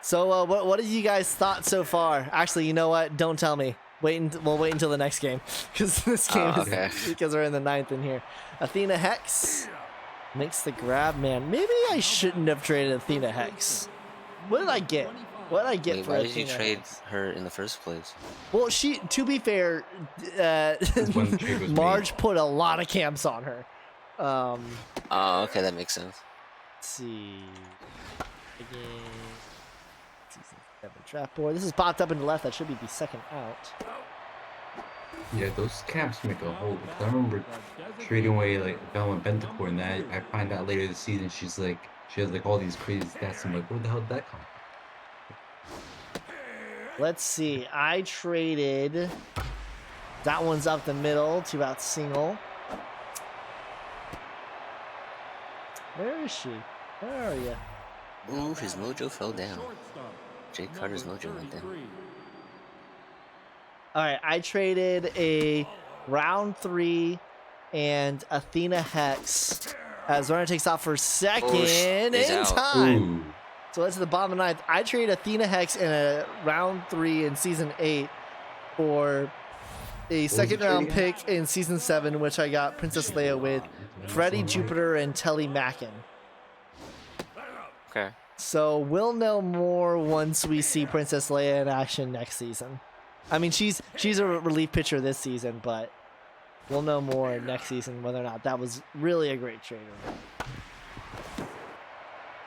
So, what have you guys thought so far? Actually, you know what? Don't tell me. We'll wait until the next game, because this game okay. is because we're in the 9th in here. Athena Hex makes the grab, man. Maybe I shouldn't have traded Athena Hex. What did I get? What did I get Wait, for why Athena did you trade Hex? her in the first place? Well, to be fair, when the trade was Marge made. put a lot of camps on her. Oh, okay, that makes sense. Let's see. Again. Season 7 draft board. This is popped up in the left. That should be the second out. Yeah, those camps make a whole. I remember trading away like Velma Bentacore, and then I find out later this season she has like all these crazy stats. I'm like, where the hell did that come from? Let's see. I traded. That one's up the middle. 2 out single. Where is she? Where are you? Ooh, his mojo fell down. Jake Carter's mojo went down. All right, I traded a round 3 and Athena Hex as runner takes off for second he's in out. time. Ooh. So that's the bottom of the 9th. I traded Athena Hex in a round 3 in season 8 for a second round trading? pick in season 7, which I got Princess Leia with Freddie Jupiter and Telly Mackin. Okay. So we'll know more once we see Princess Leia in action next season. I mean, she's a relief pitcher this season, but we'll know more next season whether or not that was really a great trade or not.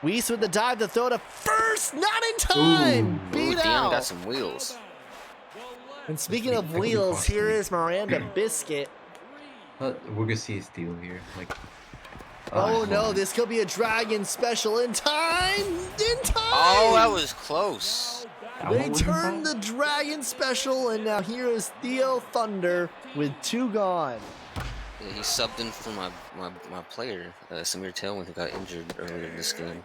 Weiss with the dive to throw to first, not in time. Ooh. Beat Ooh, Dion out. got some wheels. And speaking of That could be wheels, here costly. is Miranda Biscuit. We're gonna see a steal here. Like. Oh no, this could be a Dragon special in time. In time. Oh, that was close. That They one wasn't turned the bad. Dragon special, and now here is Theo Thunder with 2 gone. Yeah, he subbed in for my player, Samir Tailwind, who got injured earlier in this game.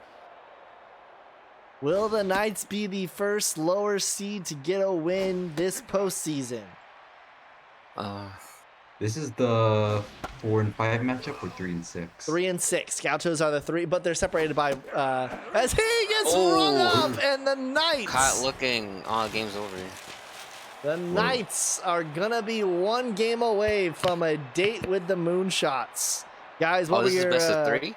Will the Knights be the first lower seed to get a win this postseason? This is the 4 and 5 matchup, or 3 and 6. 3 and 6. Gauchos are the 3, but they're separated by as he gets Oh. rung up, and the Knights. Caught looking. Oh, game's over. The Knights are gonna be 1 game away from a date with the Moonshots. Guys, what Oh, were this is your best of 3?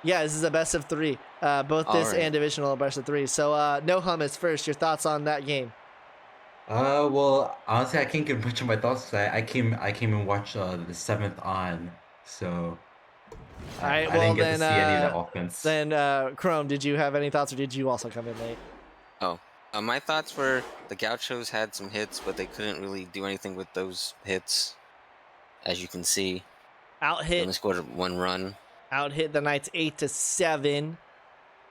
Yeah, this is a best of 3. Both this Alright. and divisional best of 3. So, No Hummus first. Your thoughts on that game? Well, honestly, I can't give much of my thoughts. I came and watched the 7th on, so Alright, I well didn't get then, to see any of the offense. Then, Chrome, did you have any thoughts, or did you also come in late? Oh. My thoughts were the Gauchos had some hits, but they couldn't really do anything with those hits. As you can see, they only scored 1 run. Out hit the Knights 8-7,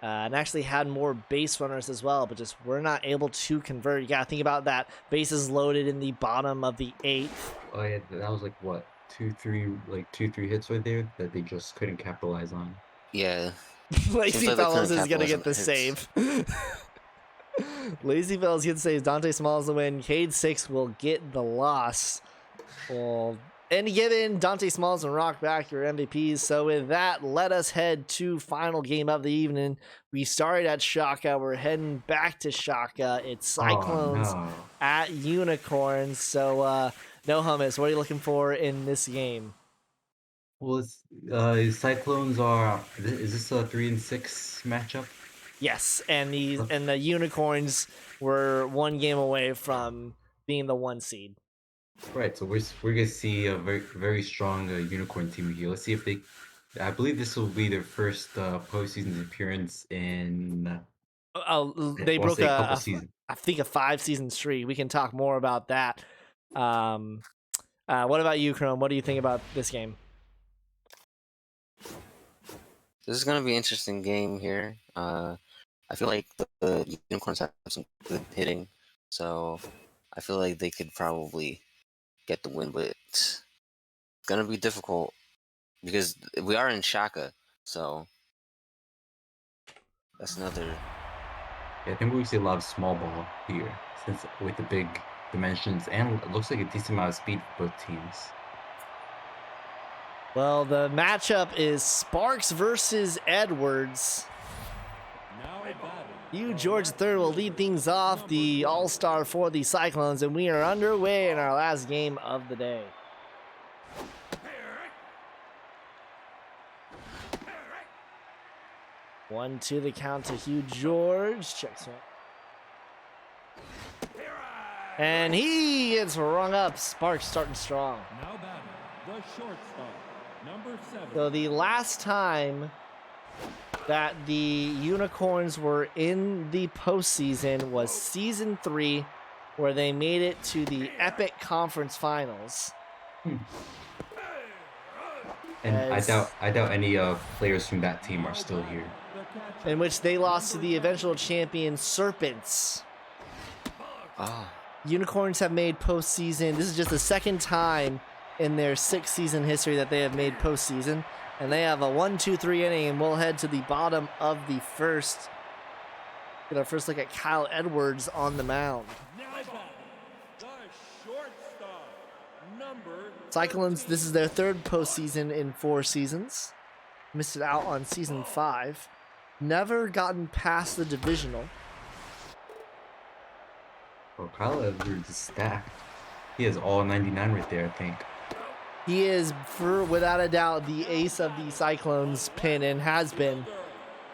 and actually had more base runners as well, but just were not able to convert. You gotta think about that. Bases loaded in the bottom of the 8th. Oh yeah, that was like what, two, three hits right there that they just couldn't capitalize on. Yeah. Lazy like they Fellows couldn't is gonna capitalize on get the hits. save. Lazy Fellows gets the save. Dante Smalls the win. Cade 6 will get the loss. Well, any given, Dante Smalls and Rock back your MVPs. So with that, let us head to final game of the evening. We started at Shaka. We're heading back to Shaka. It's Cyclones Oh, no. at Unicorns. So no hummus. What are you looking for in this game? Well, Cyclones are. Is this a 3-6 matchup? Yes, and the Unicorns were one game away from being the 1 seed. Right, so we're gonna see a very strong unicorn team here. Let's see if they. I believe this will be their first postseason appearance in. They I want to broke say a couple seasons. I think a 5-season streak. We can talk more about that. What about you, Chrome? What do you think about this game? This is gonna be an interesting game here. I feel like the Unicorns have some good hitting, so I feel like they could probably get the win, but it's gonna be difficult because we are in Shaka, so that's another. Yeah, I think we see a lot of small ball here, since with the big dimensions and it looks like a decent amount of speed for both teams. Well, the matchup is Sparks versus Edwards. Now at batting, Hugh George III will lead things off, the all-star for the Cyclones, and we are underway in our last game of the day. One to the count to Hugh George. Checks one. And he gets rung up. Sparks starting strong. now batting, the shortstop, number 7. So the last time that the Unicorns were in the postseason was season 3, where they made it to the Epic Conference Finals. And As- I doubt any players from that team are still here. in which they lost to the eventual champion Serpents. Oh, Unicorns have made postseason. This is just the second time in their 6-season history that they have made postseason. And they have a 1-2-3 inning, and we'll head to the bottom of the first. Get our first look at Kyle Edwards on the mound. Now batting, the shortstop, number Cyclones, this is their 3rd postseason in 4 seasons. Missed it out on season 5. Never gotten past the divisional. Well, Kyle Edwards is stacked. He has all 99 right there, I think. He is, for without a doubt, the ace of the Cyclones pin and has been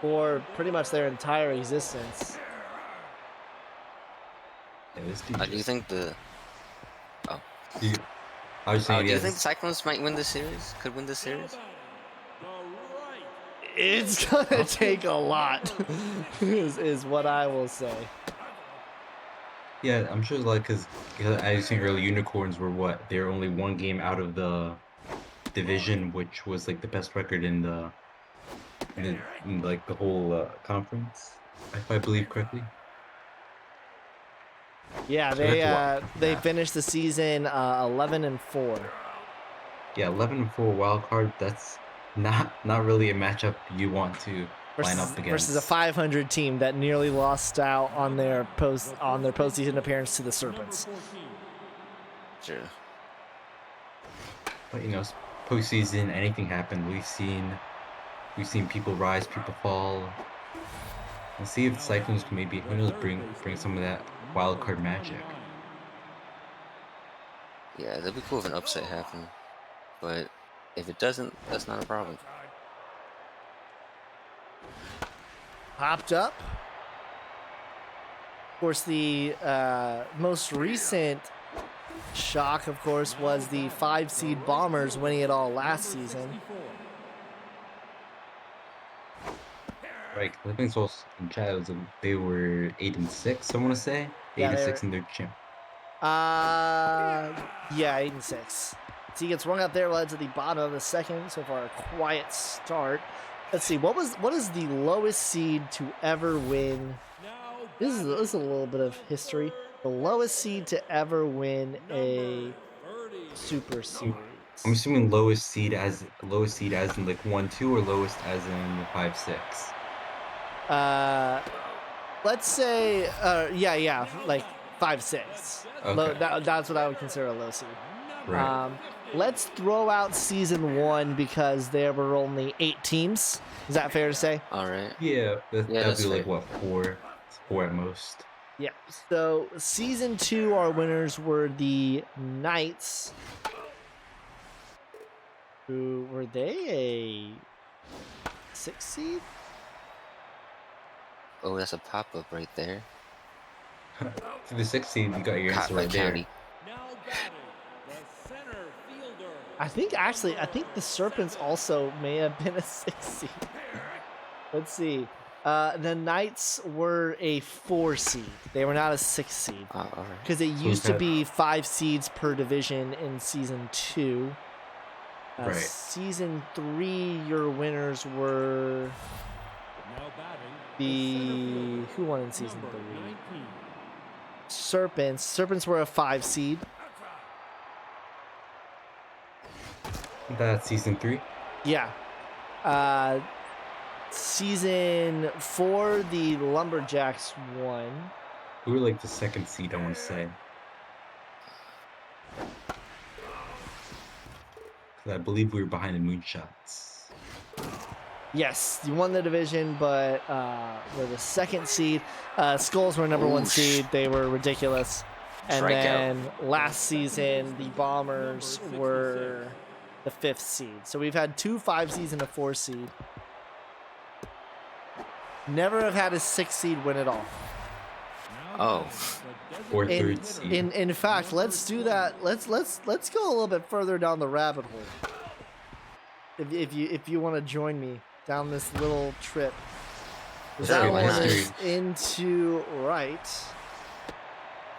for pretty much their entire existence. Yeah, this dude do you just- think the? he- I was saying, Do he you has- think the Cyclones might win this series? Could win this series? the right. It's gonna take a lot, is what I will say. Yeah, I'm sure, like, because I was saying earlier, Unicorns were what? They're only 1 game out of the division, which was like the best record in like the whole conference, if I believe correctly. Yeah, So we have to watch they that. finished the season 11-4. Yeah, 11-4 wild card. That's not really a matchup you want to line up against. Versus a 500 team that nearly lost out on their postseason appearance to the Serpents. Number 14. Sure. But postseason, anything happen. We've seen people rise, people fall. Let's see if the Cyclones can maybe, who knows, bring some of that wild card magic. Yeah, that'd be cool if an upset happened, but if it doesn't, that's not a problem. Popped up. Of course, the most recent shock, of course, was the 5-seed Bombers winning it all last season. Right, I think so. In chat, they were 8-6. I want to say Yeah, 8-6 in their champ. Yeah, 8-6. So he gets rung out there, led to the bottom of the second. So far, a quiet start. Let's see, what is the lowest seed to ever win? This is a little bit of history. The lowest seed to ever win a Super Series. I'm assuming lowest seed as in like 1-2 or lowest as in 5-6. Let's say, yeah, like 5-6. Okay. That's what I would consider a low seed. Right. Let's throw out season 1 because there were only 8 teams. Is that fair to say? All right. Yeah, Yeah, that'd that's be like fair. what, 4? 4 at most. Yeah. So season 2, our winners were the Knights. Who were they? A 6 seed? Oh, that's a pop-up right there. For the 6th seed, you got your Caught answer by right there. Now batting, the center fielder. I think the Serpents also may have been a 6 seed. Let's see. The Knights were a 4 seed. They were not a 6 seed. All right. Because it So used to that- be 5 seeds per division in season 2. Right. Season 3, your winners were Now batting, the who won in season number 3? 19. Serpents. Serpents were a 5 seed. That's season 3. Yeah. Season 4, the Lumberjacks won. We were like the 2nd seed, I want to say. 'Cause I believe we were behind the Moonshots. Yes, you won the division, but were the 2nd seed. Skulls were number 1 Ooh, seed. They were ridiculous. And Strikeout. then last season, the Bombers were the 5th seed. So we've had 2 5 seeds and a 4 seed. Never have had a 6 seed win at all. Oh. Or In, 3rd seed. in fact, let's do that. Let's go a little bit further down the rabbit hole. If you want to join me down this little trip. Sure, That why one not? is into right.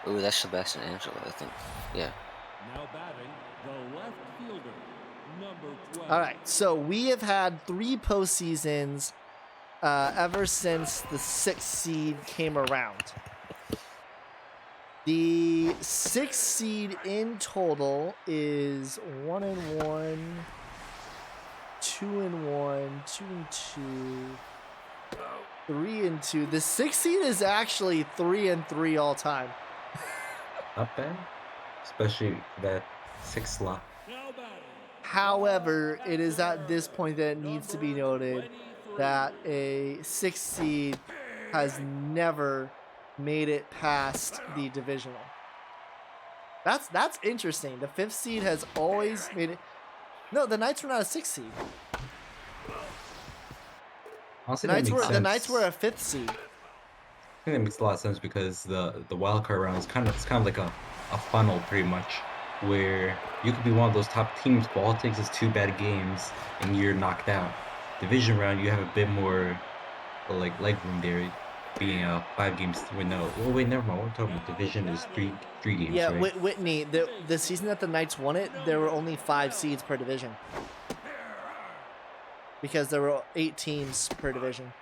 Ooh, that's Sebastian Angelo, I think. Yeah. Now batting, the left fielder, number 12. All right, so we have had 3 postseasons ever since the 6th seed came around. The 6th seed in total is 1-1, 2-1, 2-2, 3-2. The 6th seed is actually 3-3 all time. Not bad. Especially that 6th slot. Now batting, However, it is at this point that it needs to be noted 23. that a 6th seed has never made it past the divisional. That's interesting. The 5th seed has always made it. No, the Knights were not a 6th seed. Honestly, The that makes sense. The Knights were a 5th seed. I think that makes a lot of sense because the wildcard round is kind of like a funnel pretty much, where you could be one of those top teams, but all it takes is 2 bad games and you're knocked out. Division round, you have a bit more like leg room there, being 5 games. No, oh wait, never mind. We're talking about division is three games, Yeah, right? Whitney, the season that the Knights won it, there were only 5 seeds per division. Because there were 8 teams per division.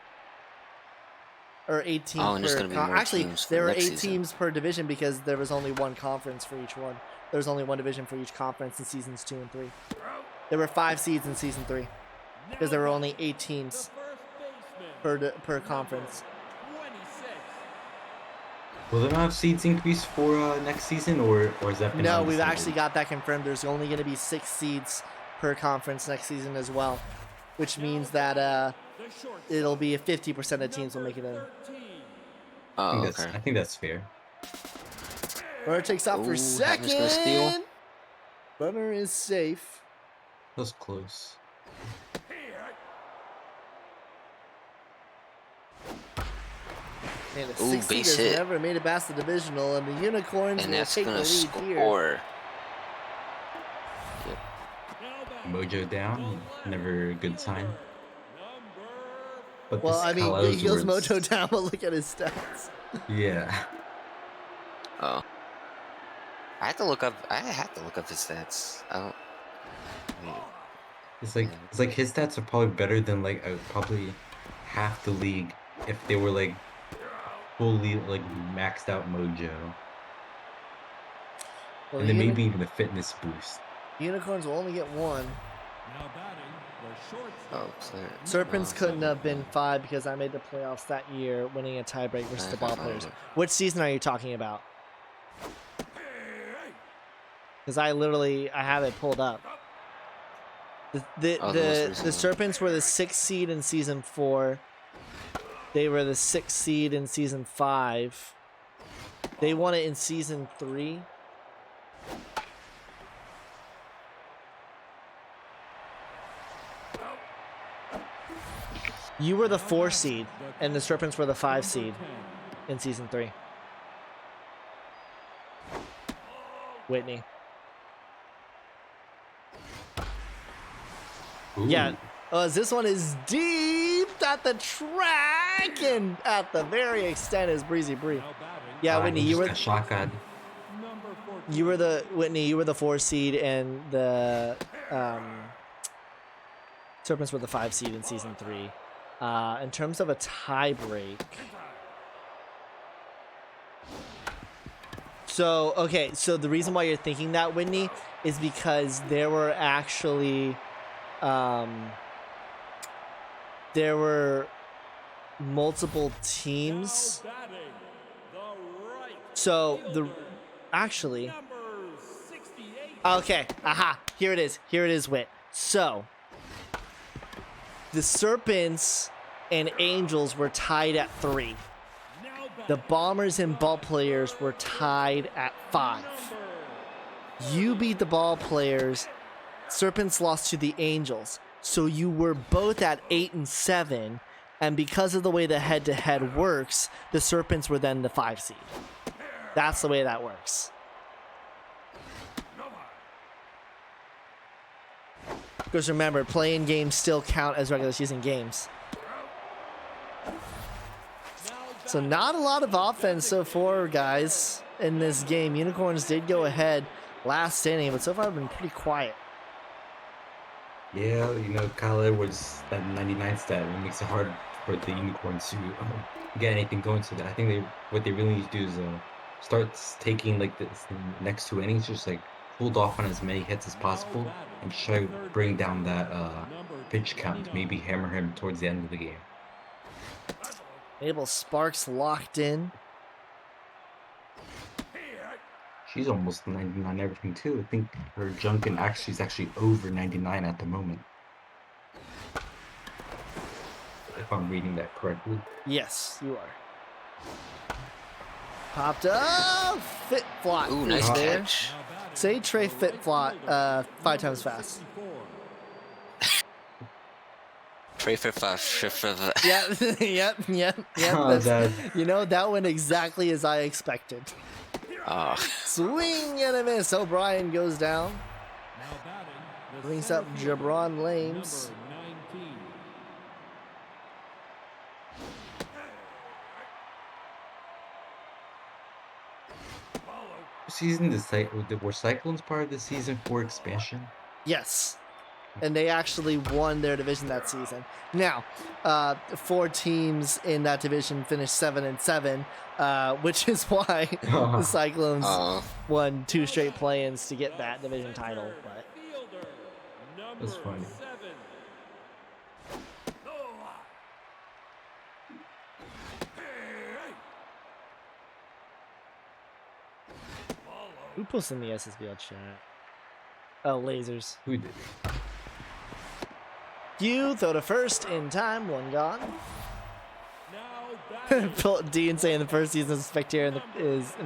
Or 8 teams Oh, and there's per gonna be more actually, teams for there were 8 next season. teams per division because there was only 1 conference for each one. There was only 1 division for each conference in seasons 2 and 3. There were 5 seeds in season 3 because there were only 8 teams First baseman, per conference. 26. Will the amount of seeds increase for next season, or has that been No, undecided? we've actually got that confirmed. There's only going to be 6 seeds per conference next season as well, which means that The short it'll be 50% of teams will make it in. 13. Oh, I okay. think that's fair. Runner takes off for Ooh, Hackman's gonna steal. second. Runner is safe. That was close. Man, the Ooh, 6 seed base has hit. never made it past the divisional, and the Unicorns And will that's take the gonna lead here. score. Now batting, Mojo down, never a good sign. number But Well, this I mean, Kyle he goes Ellsworth's- Mojo down, but look at his stats. Yeah. Oh. I had to look up his stats. I don't. I mean, It's like his stats are probably better than like probably half the league if they were like fully like maxed out Mojo, Well, and then the maybe even a fitness boost. Unicorns will only get one. Now batting the shortstop. Oh, clear. Serpents Oh, couldn't have been 5 because I made the playoffs that year, winning a tiebreak versus the Okay, ball fine, players. fine. Which season are you talking about? Because I have it pulled up. The Oh, the most the, recent the one. Serpents were the 6th seed in season 4. They were the 6th seed in season 5. They won it in season 3. You were the 4 seed, and the Serpents were the 5 seed in season 3. Whitney. Ooh. Yeah. This one is deep at the track and at the very extent is Breezy Bree. Now batting Yeah, He Whitney, just you were got shotgun. number 14. you were the 4 seed and the Serpents were the 5 seed in season 3. In terms of a tie break. So the reason why you're thinking that, Whitney, is because there were actually there were multiple teams. Now batting the right So fielder, actually number 68. okay, aha, here it is, Whit. So the Serpents and Angels were tied at 3. Now The batting Bombers and Ball Players were tied at 5. You beat the Ball Players. Serpents lost to the Angels. So you were both at 8 and 7. And because of the way the head-to-head works, the Serpents were then the 5 seed. That's the way that works. Because remember, playing games still count as regular season games. So not a lot of offense so far, guys, in this game. Unicorns did go ahead last inning, but so far have been pretty quiet. Yeah, Kyle Edwards, that 99 stat, it makes it hard for the Unicorns to get anything going. So that I think what they really need to do is start taking like the next 2 innings, just like hold off on as many hits as possible, and try to bring down that pitch count. Maybe hammer him towards the end of the game. Abel Sparks locked in. She's almost 99 everything too. I think her Junkin is actually over 99 at the moment, if I'm reading that correctly. Yes, you are. Popped up. Fit Flot. Ooh, is nice there. catch. Say Trey Fit Flot 5 times fast. Trey for 5. Yep. Oh, That's, that went exactly as I expected. Oh, Swing and a miss. O'Brien goes down. Now batting the Brings center up fielder, Jabron Lames. number 19. Season were Cyclones part of the season 4 expansion? Yes. And they actually won their division that season. Now, 4 teams in that division finished 7 and 7, which is why the Cyclones won 2 straight play-ins to get that division title. But Fielder, number That's funny. 7. who posted in the SSBL chat? Oh, lasers. Who did? You throw to first in time, 1 gone. Now batting Dean saying the first season of Spectator in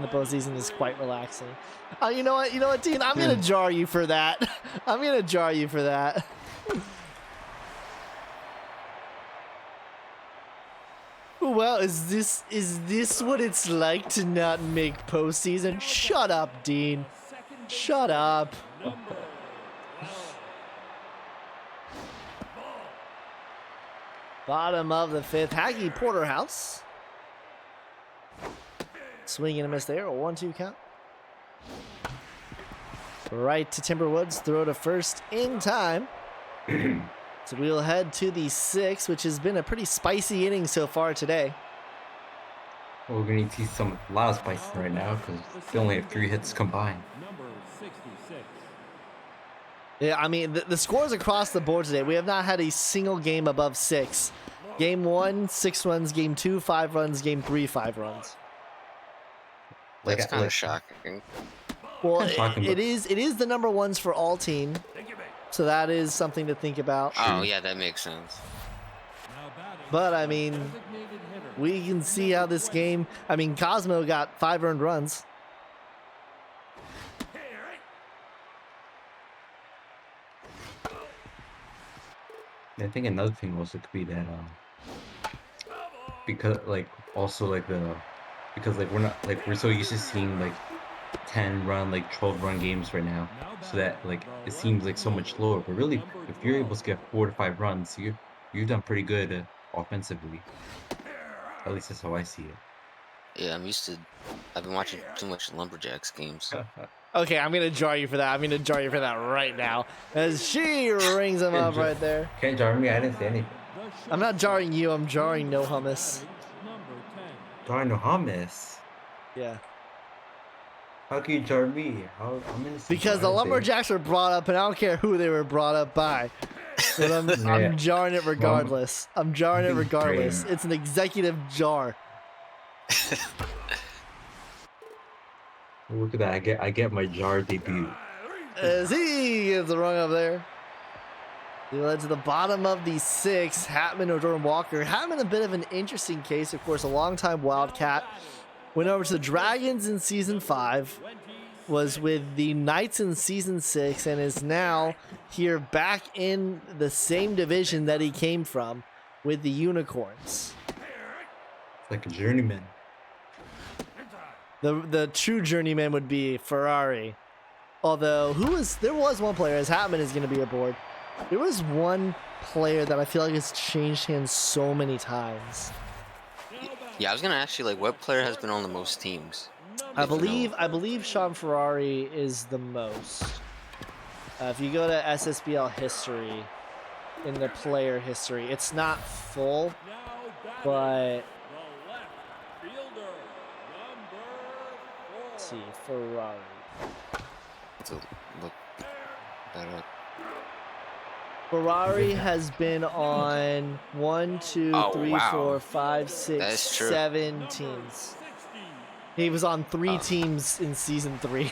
the postseason is quite relaxing. You know what, Dean? I'm gonna jar you for that. I'm gonna jar you for that. Well, is this what it's like to not make postseason? Shut up, Dean. Shut up. Bottom of the 5th, Haggy Porterhouse. Swing and a miss there, a 1-2 count. Right to Timberwoods, throw to first in time. So we'll head to the 6th, which has been a pretty spicy inning so far today. Well, we're gonna see a lot of spices right now because they only have 3 hits combined. number 66. Yeah, I mean, the scores across the board today, we have not had a single game above 6. Game 1, 6 runs. Game 2, 5 runs. Game 3, 5 runs. That's Like, kind of like, shocking. Well, Kinda shocking, it but- is the number ones for all team, Take your bait. so that is something to think about. Oh yeah, that makes sense. Now batting, But I the mean, designated hitter, we can see how this game. I mean, Cosmo got 5 earned runs. Hey, all right. I think another thing also could be that because like also like because like we're not like we're so used to seeing like 10 run like 12 run games right now, so that like it seems like so much lower, but really if you're able to get 4 to 5 runs, you've done pretty good offensively. At least that's how I see it. Yeah, I've been watching too much Lumberjacks games. Okay, I'm gonna jar you for that. I'm gonna jar you for that right now, as she rings him up right there. Can't jar me, I didn't say anything. I'm not jarring you. I'm jarring No Hummus. number 10. Jar no hummus. Yeah. How can you jar me? I'm innocent. Because the I didn't say Lumberjacks were brought up, and I don't care who they were brought up by. But I'm Yeah. jarring it regardless. I'm jarring it Big regardless. brain. It's an executive jar. Look at that! I get my jar debut. As he gets the rung up there. He led to the bottom of the 6th. Hatman or Jordan Walker. Hatman, a bit of an interesting case, of course, a longtime Wildcat. Went over to the Dragons in Season 5. Was with the Knights in Season 6. And is now here back in the same division that he came from with the Unicorns. It's like a journeyman. The true journeyman would be Ferrari. Although, there was one player, as Hatman is going to be aboard. There was one player that I feel like has changed hands so many times. Yeah, I was gonna ask you, like, what player has been on the most teams? I If you know. believe Sean Ferrari is the most. If you go to SSBL history, in the player history, it's not full, Now batting, but the left fielder, number 4. let's see, Ferrari. To look that up. Ferrari has been on 1, 2, Oh, 3, wow. 4, 5, 6, That's true. 7 teams. He was on 3 Oh. teams in Season 3.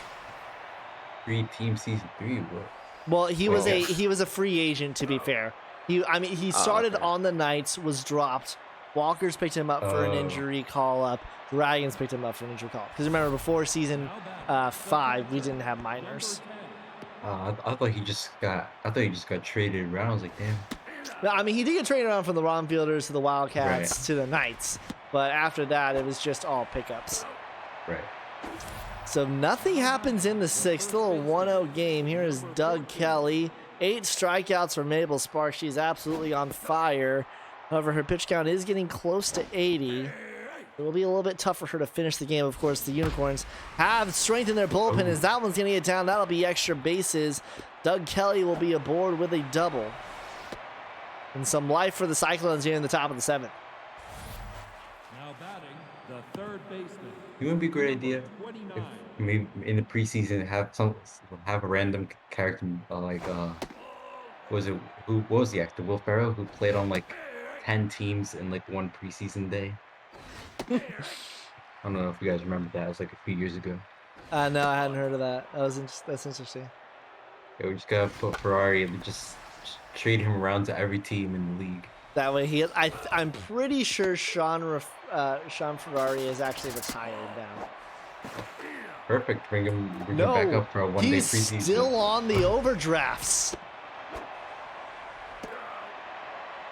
3-team season 3. What? Well, he was Well- a free agent, to be fair. He Oh, started okay. on the Knights, was dropped. Walker's picked him up for an Oh. injury call up. Dragons picked him up for an injury call. Because remember, before Season 5, we didn't have minors. I thought he just got traded around. I was like, damn. No, I mean, he did get traded around from the Ron Fielders to the Wildcats Right. to the Knights. But after that, it was just all pickups. Right. So nothing happens in the 6th. Still a 1-0 game. Here is Doug Kelly. 8 strikeouts for Mabel Sparks. She's absolutely on fire. However, her pitch count is getting close to 80. It will be a little bit tough for her to finish the game. Of course, the Unicorns have strengthened their bullpen as that one's going to get down. That'll be extra bases. Doug Kelly will be aboard with a double. And some life for the Cyclones here in the top of the 7th. Now batting, the third baseman, It would be a great idea if 29. maybe in the preseason have a random character what was the actor Will Ferrell who played on like 10 teams in like one preseason day. I don't know if you guys remember that. It was like a few years ago. No, I hadn't heard of that. That's interesting. Yeah, we just gotta put Ferrari and just trade him around to every team in the league. That way, I'm pretty sure Sean Ferrari is actually retired now. Perfect. Bring him back No, up for a one-day he's preseason. still on the overdrafts.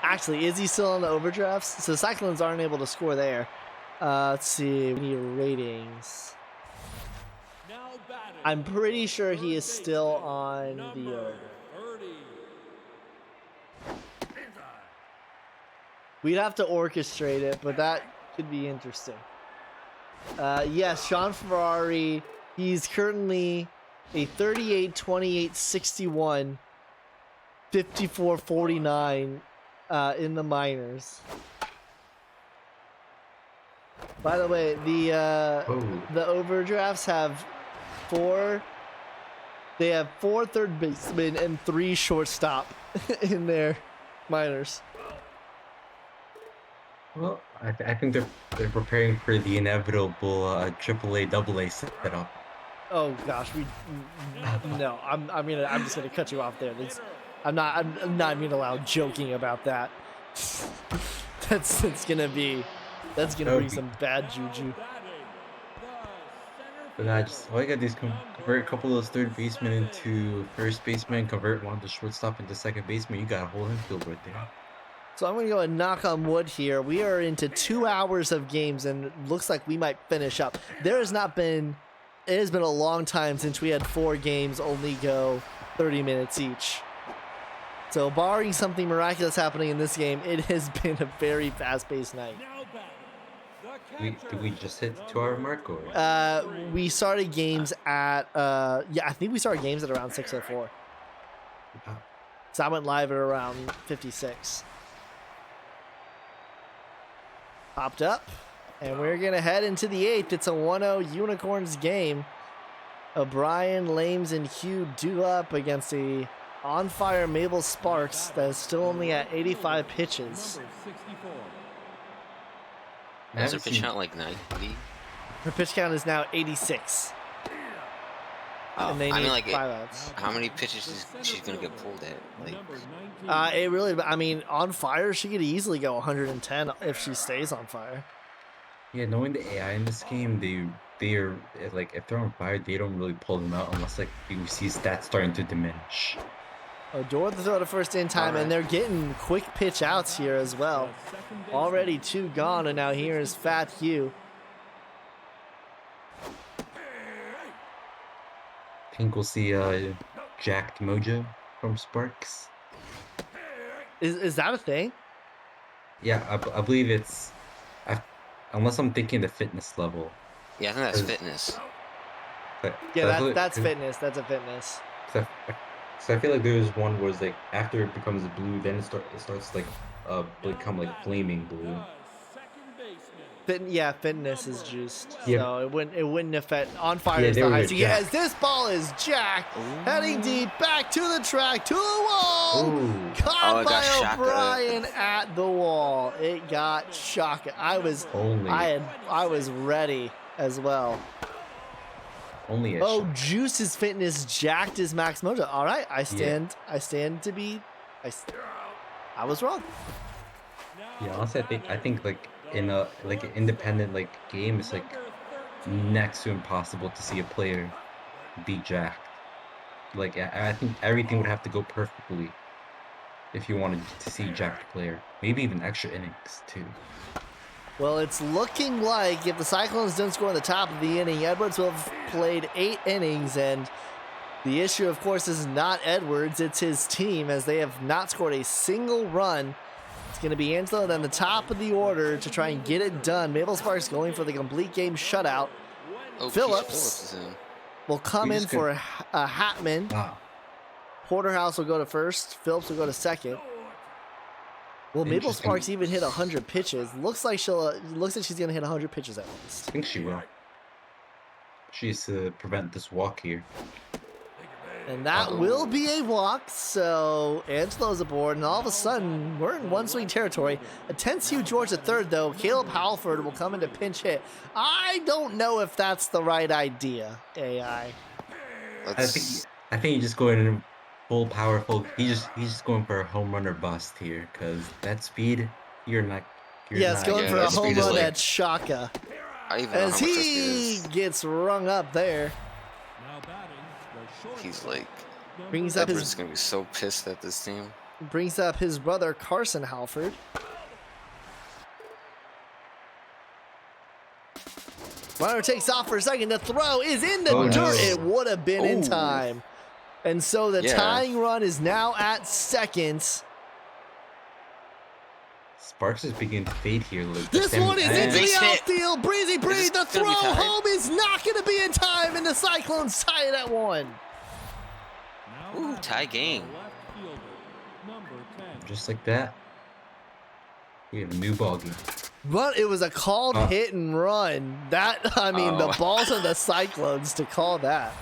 Actually, is he still on the overdrafts? So Cyclones aren't able to score there. Let's see. We need ratings. Now batting, I'm pretty sure he is still on the number over. 30. We'd have to orchestrate it, but that could be interesting. Yes, Sean Ferrari. He's currently a 38, 28, 61, 54, 49 in the minors. By the way, the Oh, overdrafts have 4 They have 4 third basemen and 3 shortstop in their minors. Well, I think they're preparing for the inevitable AAA AA setup. Oh gosh, no. I'm just gonna cut you off there. I'm not even allowed joking about that. That's gonna bring some bad juju. But all you gotta do is convert a couple of those third basemen into first baseman, convert one of the shortstop into second baseman. You got a whole infield right there. So I'm gonna go and knock on wood here. We are into 2 hours of games, and it looks like we might finish up. It has been a long time since we had 4 games only go 30 minutes each. So barring something miraculous happening in this game, it has been a very fast-paced night. Did we just hit the 2-hour mark or? We started games at I think we started games at around 6:04. So I went live at around 56. Popped up, and we're gonna head into the 8th. It's a 1-0 Unicorns game. O'Brien, Lames, and Hugh do up against the on-fire Mabel Sparks that is still only at 85 pitches. Is her pitch count like 90? Her pitch count is now 86. Oh, And they I need mean, like, 5 outs. how many pitches is she's gonna get pulled at? Like, It really, I mean, on fire, she could easily go 110 if she stays on fire. Yeah, knowing the AI in this game, they're like if they're on fire, they don't really pull them out unless like you see stats starting to diminish. Odor the throw to first in time, and they're getting quick pitch outs here as well. Already 2 gone, and now here is Fat Hugh. I think we'll see Jacked Mojo from Sparks. Is that a thing? Yeah, I believe it's, unless I'm thinking the fitness level. yeah, I think that's fitness. Yeah, that's fitness. That's a fitness. So I feel like there's one where it's like after it becomes blue, then it starts like become like flaming blue. Fitness is juiced. Yeah. So it wouldn't affect on fire. Yeah, Is there the we go, highest. Yeah, Jack. as this ball is jacked, heading deep back to the track, to the wall. Ooh. Caught it got by shaka. O'Brien at the wall. It got shocking. I was ready as well. Only a Oh, shot. Juice's fitness jacked his max mojo. All right, I stand to be. I was wrong. Yeah, honestly, I think like in a like an independent like game, it's like next to impossible to see a player be jacked. Like I think everything would have to go perfectly if you wanted to see jacked player. Maybe even extra innings too. Well, it's looking like if the Cyclones don't score in the top of the inning, Edwards will have played 8 innings, and the issue, of course, is not Edwards, it's his team, as they have not scored a single run. It's going to be Angelo at the top of the order to try and get it done. Mabel Sparks going for the complete game shutout. Oh, Phillips is in. will come We in just for Hatman. Wow. Porterhouse will go to first. Phillips will go to second. Will Mabel Interesting. Sparks even hit 100 pitches? Looks like she's going to hit 100 pitches at least. I think she will. She's to prevent this walk here. And that will be a walk, so Angelo's aboard, and all of a sudden, we're in one-swing territory. A tense Hugh George III, though. Caleb Halford will come into pinch hit. I don't know if that's the right idea, AI. I think he's just going in full powerful. He's just going for a home run or bust here, because that speed, you're not. It's going for a that home speed is run like- at Shaka. I even know how As much that speed he is. gets rung up there. He's like, Brings up Edwards his is gonna be so pissed at this team. brother Carson Halford. Runner takes off for a second. The throw is in the Oh, dirt. no. It would have been in Ooh. time. And so the Yeah. tying run is now at second. Sparks is beginning to fade here. Like, This one is into Base the hit. outfield. Breezy Breeze, the this throw gonna be tied? home is not going to be in time, and the Cyclones tie it at 1. Ooh, tie game. Just like that, we have a new ball game. But it was a called hit and run. The balls of the Cyclones to call that.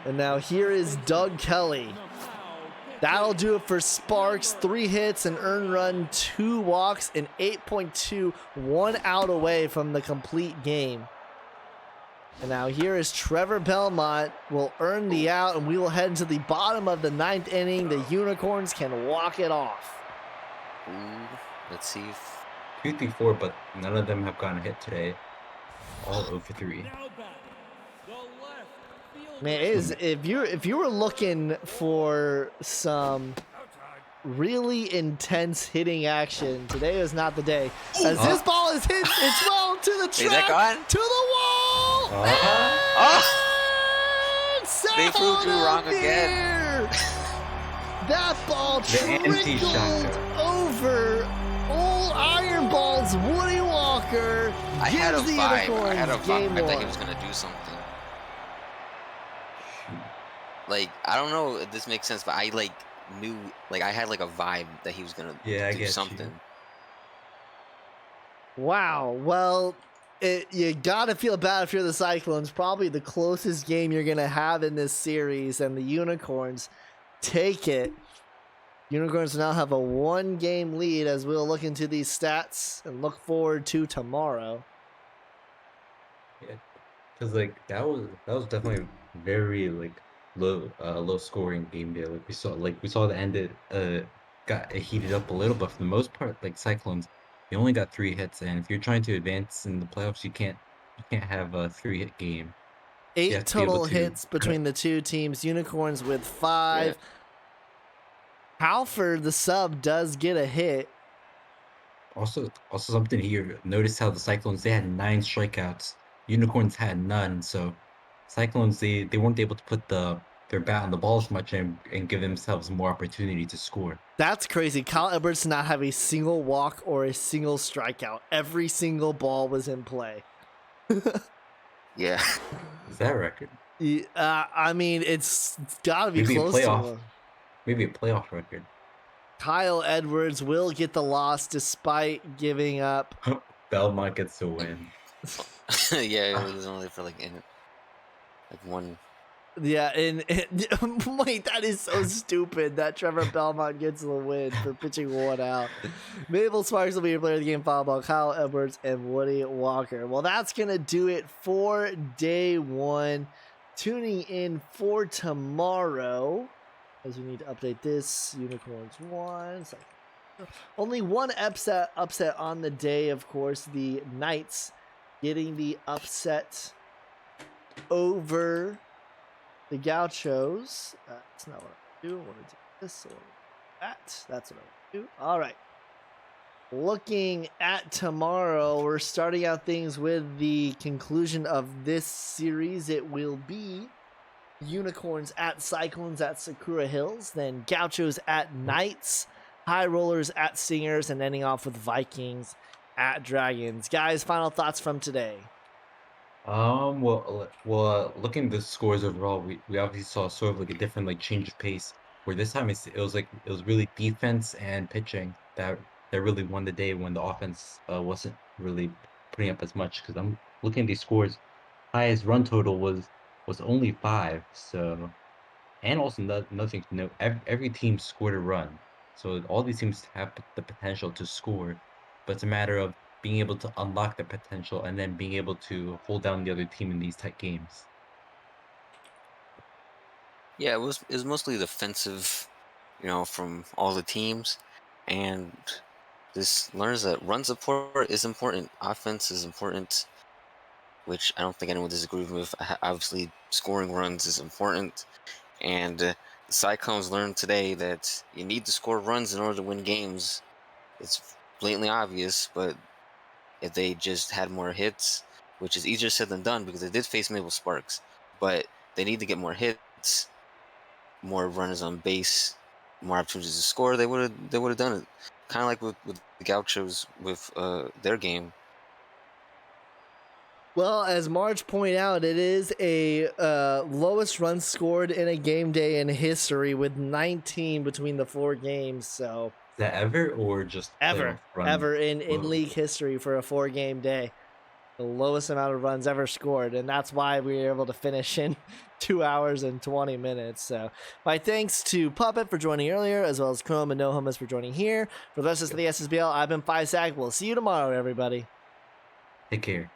And now here is Doug Kelly. That'll do it for Sparks. 3 hits, an earned run, 2 walks, and 8.2, 1 out away from the complete game. And now here is Trevor Belmont will earn the out, and we will head into the bottom of the 9th inning. The Unicorns can walk it off. Ooh, let's see if 2 through 4, but none of them have gotten a hit today. All 0 for 3. Man, it is, if you were looking for some really intense hitting action, today is not the day. As this ball is hit, it's well to the Is that track, gone? to the wall. They proved you wrong again. That ball trickled anti-shocker. over old Iron Ball's Woody Walker. I had a gives the vibe. I Unicorns had a vibe. game I thought he one. was gonna do something. Like, I don't know if this makes sense, but I like knew, like I had like a vibe that he was gonna I do get something. you. Wow. Well, you gotta feel bad if you're the Cyclones. Probably the closest game you're gonna have in this series, and the Unicorns take it. Unicorns now have a 1-game lead as we'll look into these stats and look forward to tomorrow. Yeah, because like that was definitely very like low scoring game there. Like we saw the end it got heated up a little, but for the most part, like Cyclones, they only got 3 hits, and if you're trying to advance in the playoffs, you can't have a 3-hit game. You 8 have to be able total to hits between the two teams. Unicorns with 5. Yeah. Halford, the sub, does get a hit. Also something here. Notice how the Cyclones, they had 9 strikeouts. Unicorns had none. So Cyclones, they weren't able to put their bat on the ball as much and give themselves more opportunity to score. That's crazy. Kyle Edwards did not have a single walk or a single strikeout. Every single ball was in play. Yeah. Is that a record? I mean, it's got to be Maybe a close to playoff. one. Maybe a playoff record. Kyle Edwards will get the loss despite giving up. Belmont gets the win. Yeah, it was only for like one. Yeah, and wait, that is so stupid that Trevor Belmont gets the win for pitching 1 out. Mabel Sparks will be your player of the game, followed by Kyle Edwards and Woody Walker. Well, that's going to do it for day 1. Tuning in for tomorrow, as we need to update this. Unicorns 1. Only one upset on the day, of course. The Knights getting the upset over the Gauchos. That's not what I do. I want to do this or that. That's what I want to do. All right. Looking at tomorrow, we're starting out things with the conclusion of this series. It will be Unicorns at Cyclones at Sakura Hills, then Gauchos at Knights, High Rollers at Singers, and ending off with Vikings at Dragons. Guys, final thoughts from today. Well, looking at the scores overall, we obviously saw sort of like a different like change of pace. Where this time it was really defense and pitching that really won the day when the offense wasn't really putting up as much. Because I'm looking at these scores, highest run total was only 5. So, and also another thing to note, every team scored a run. So all these teams have the potential to score, but it's a matter of being able to unlock the potential and then being able to hold down the other team in these tight games. Yeah, it was mostly defensive, from all the teams, and this learns that run support is important, offense is important, which I don't think anyone disagrees with. Obviously, scoring runs is important, and the Cyclones learned today that you need to score runs in order to win games. It's blatantly obvious, but if they just had more hits, which is easier said than done because they did face Mabel Sparks, but they need to get more hits, more runners on base, more opportunities to score. They would have done it, kind of like with the Gauchos with their game. Well, as Marge pointed out, it is a lowest run scored in a game day in history with 19 between the 4 games. So Is that ever or just ever playoff run? in Whoa. league history for a 4-game day. the lowest amount of runs ever scored, and that's why we were able to finish in 2 hours and 20 minutes. So my thanks to Puppet for joining earlier, as well as Chrome and No Hummus for joining here. For the rest of the SSBL, I've been FiSack. We'll see you tomorrow, everybody. Take care.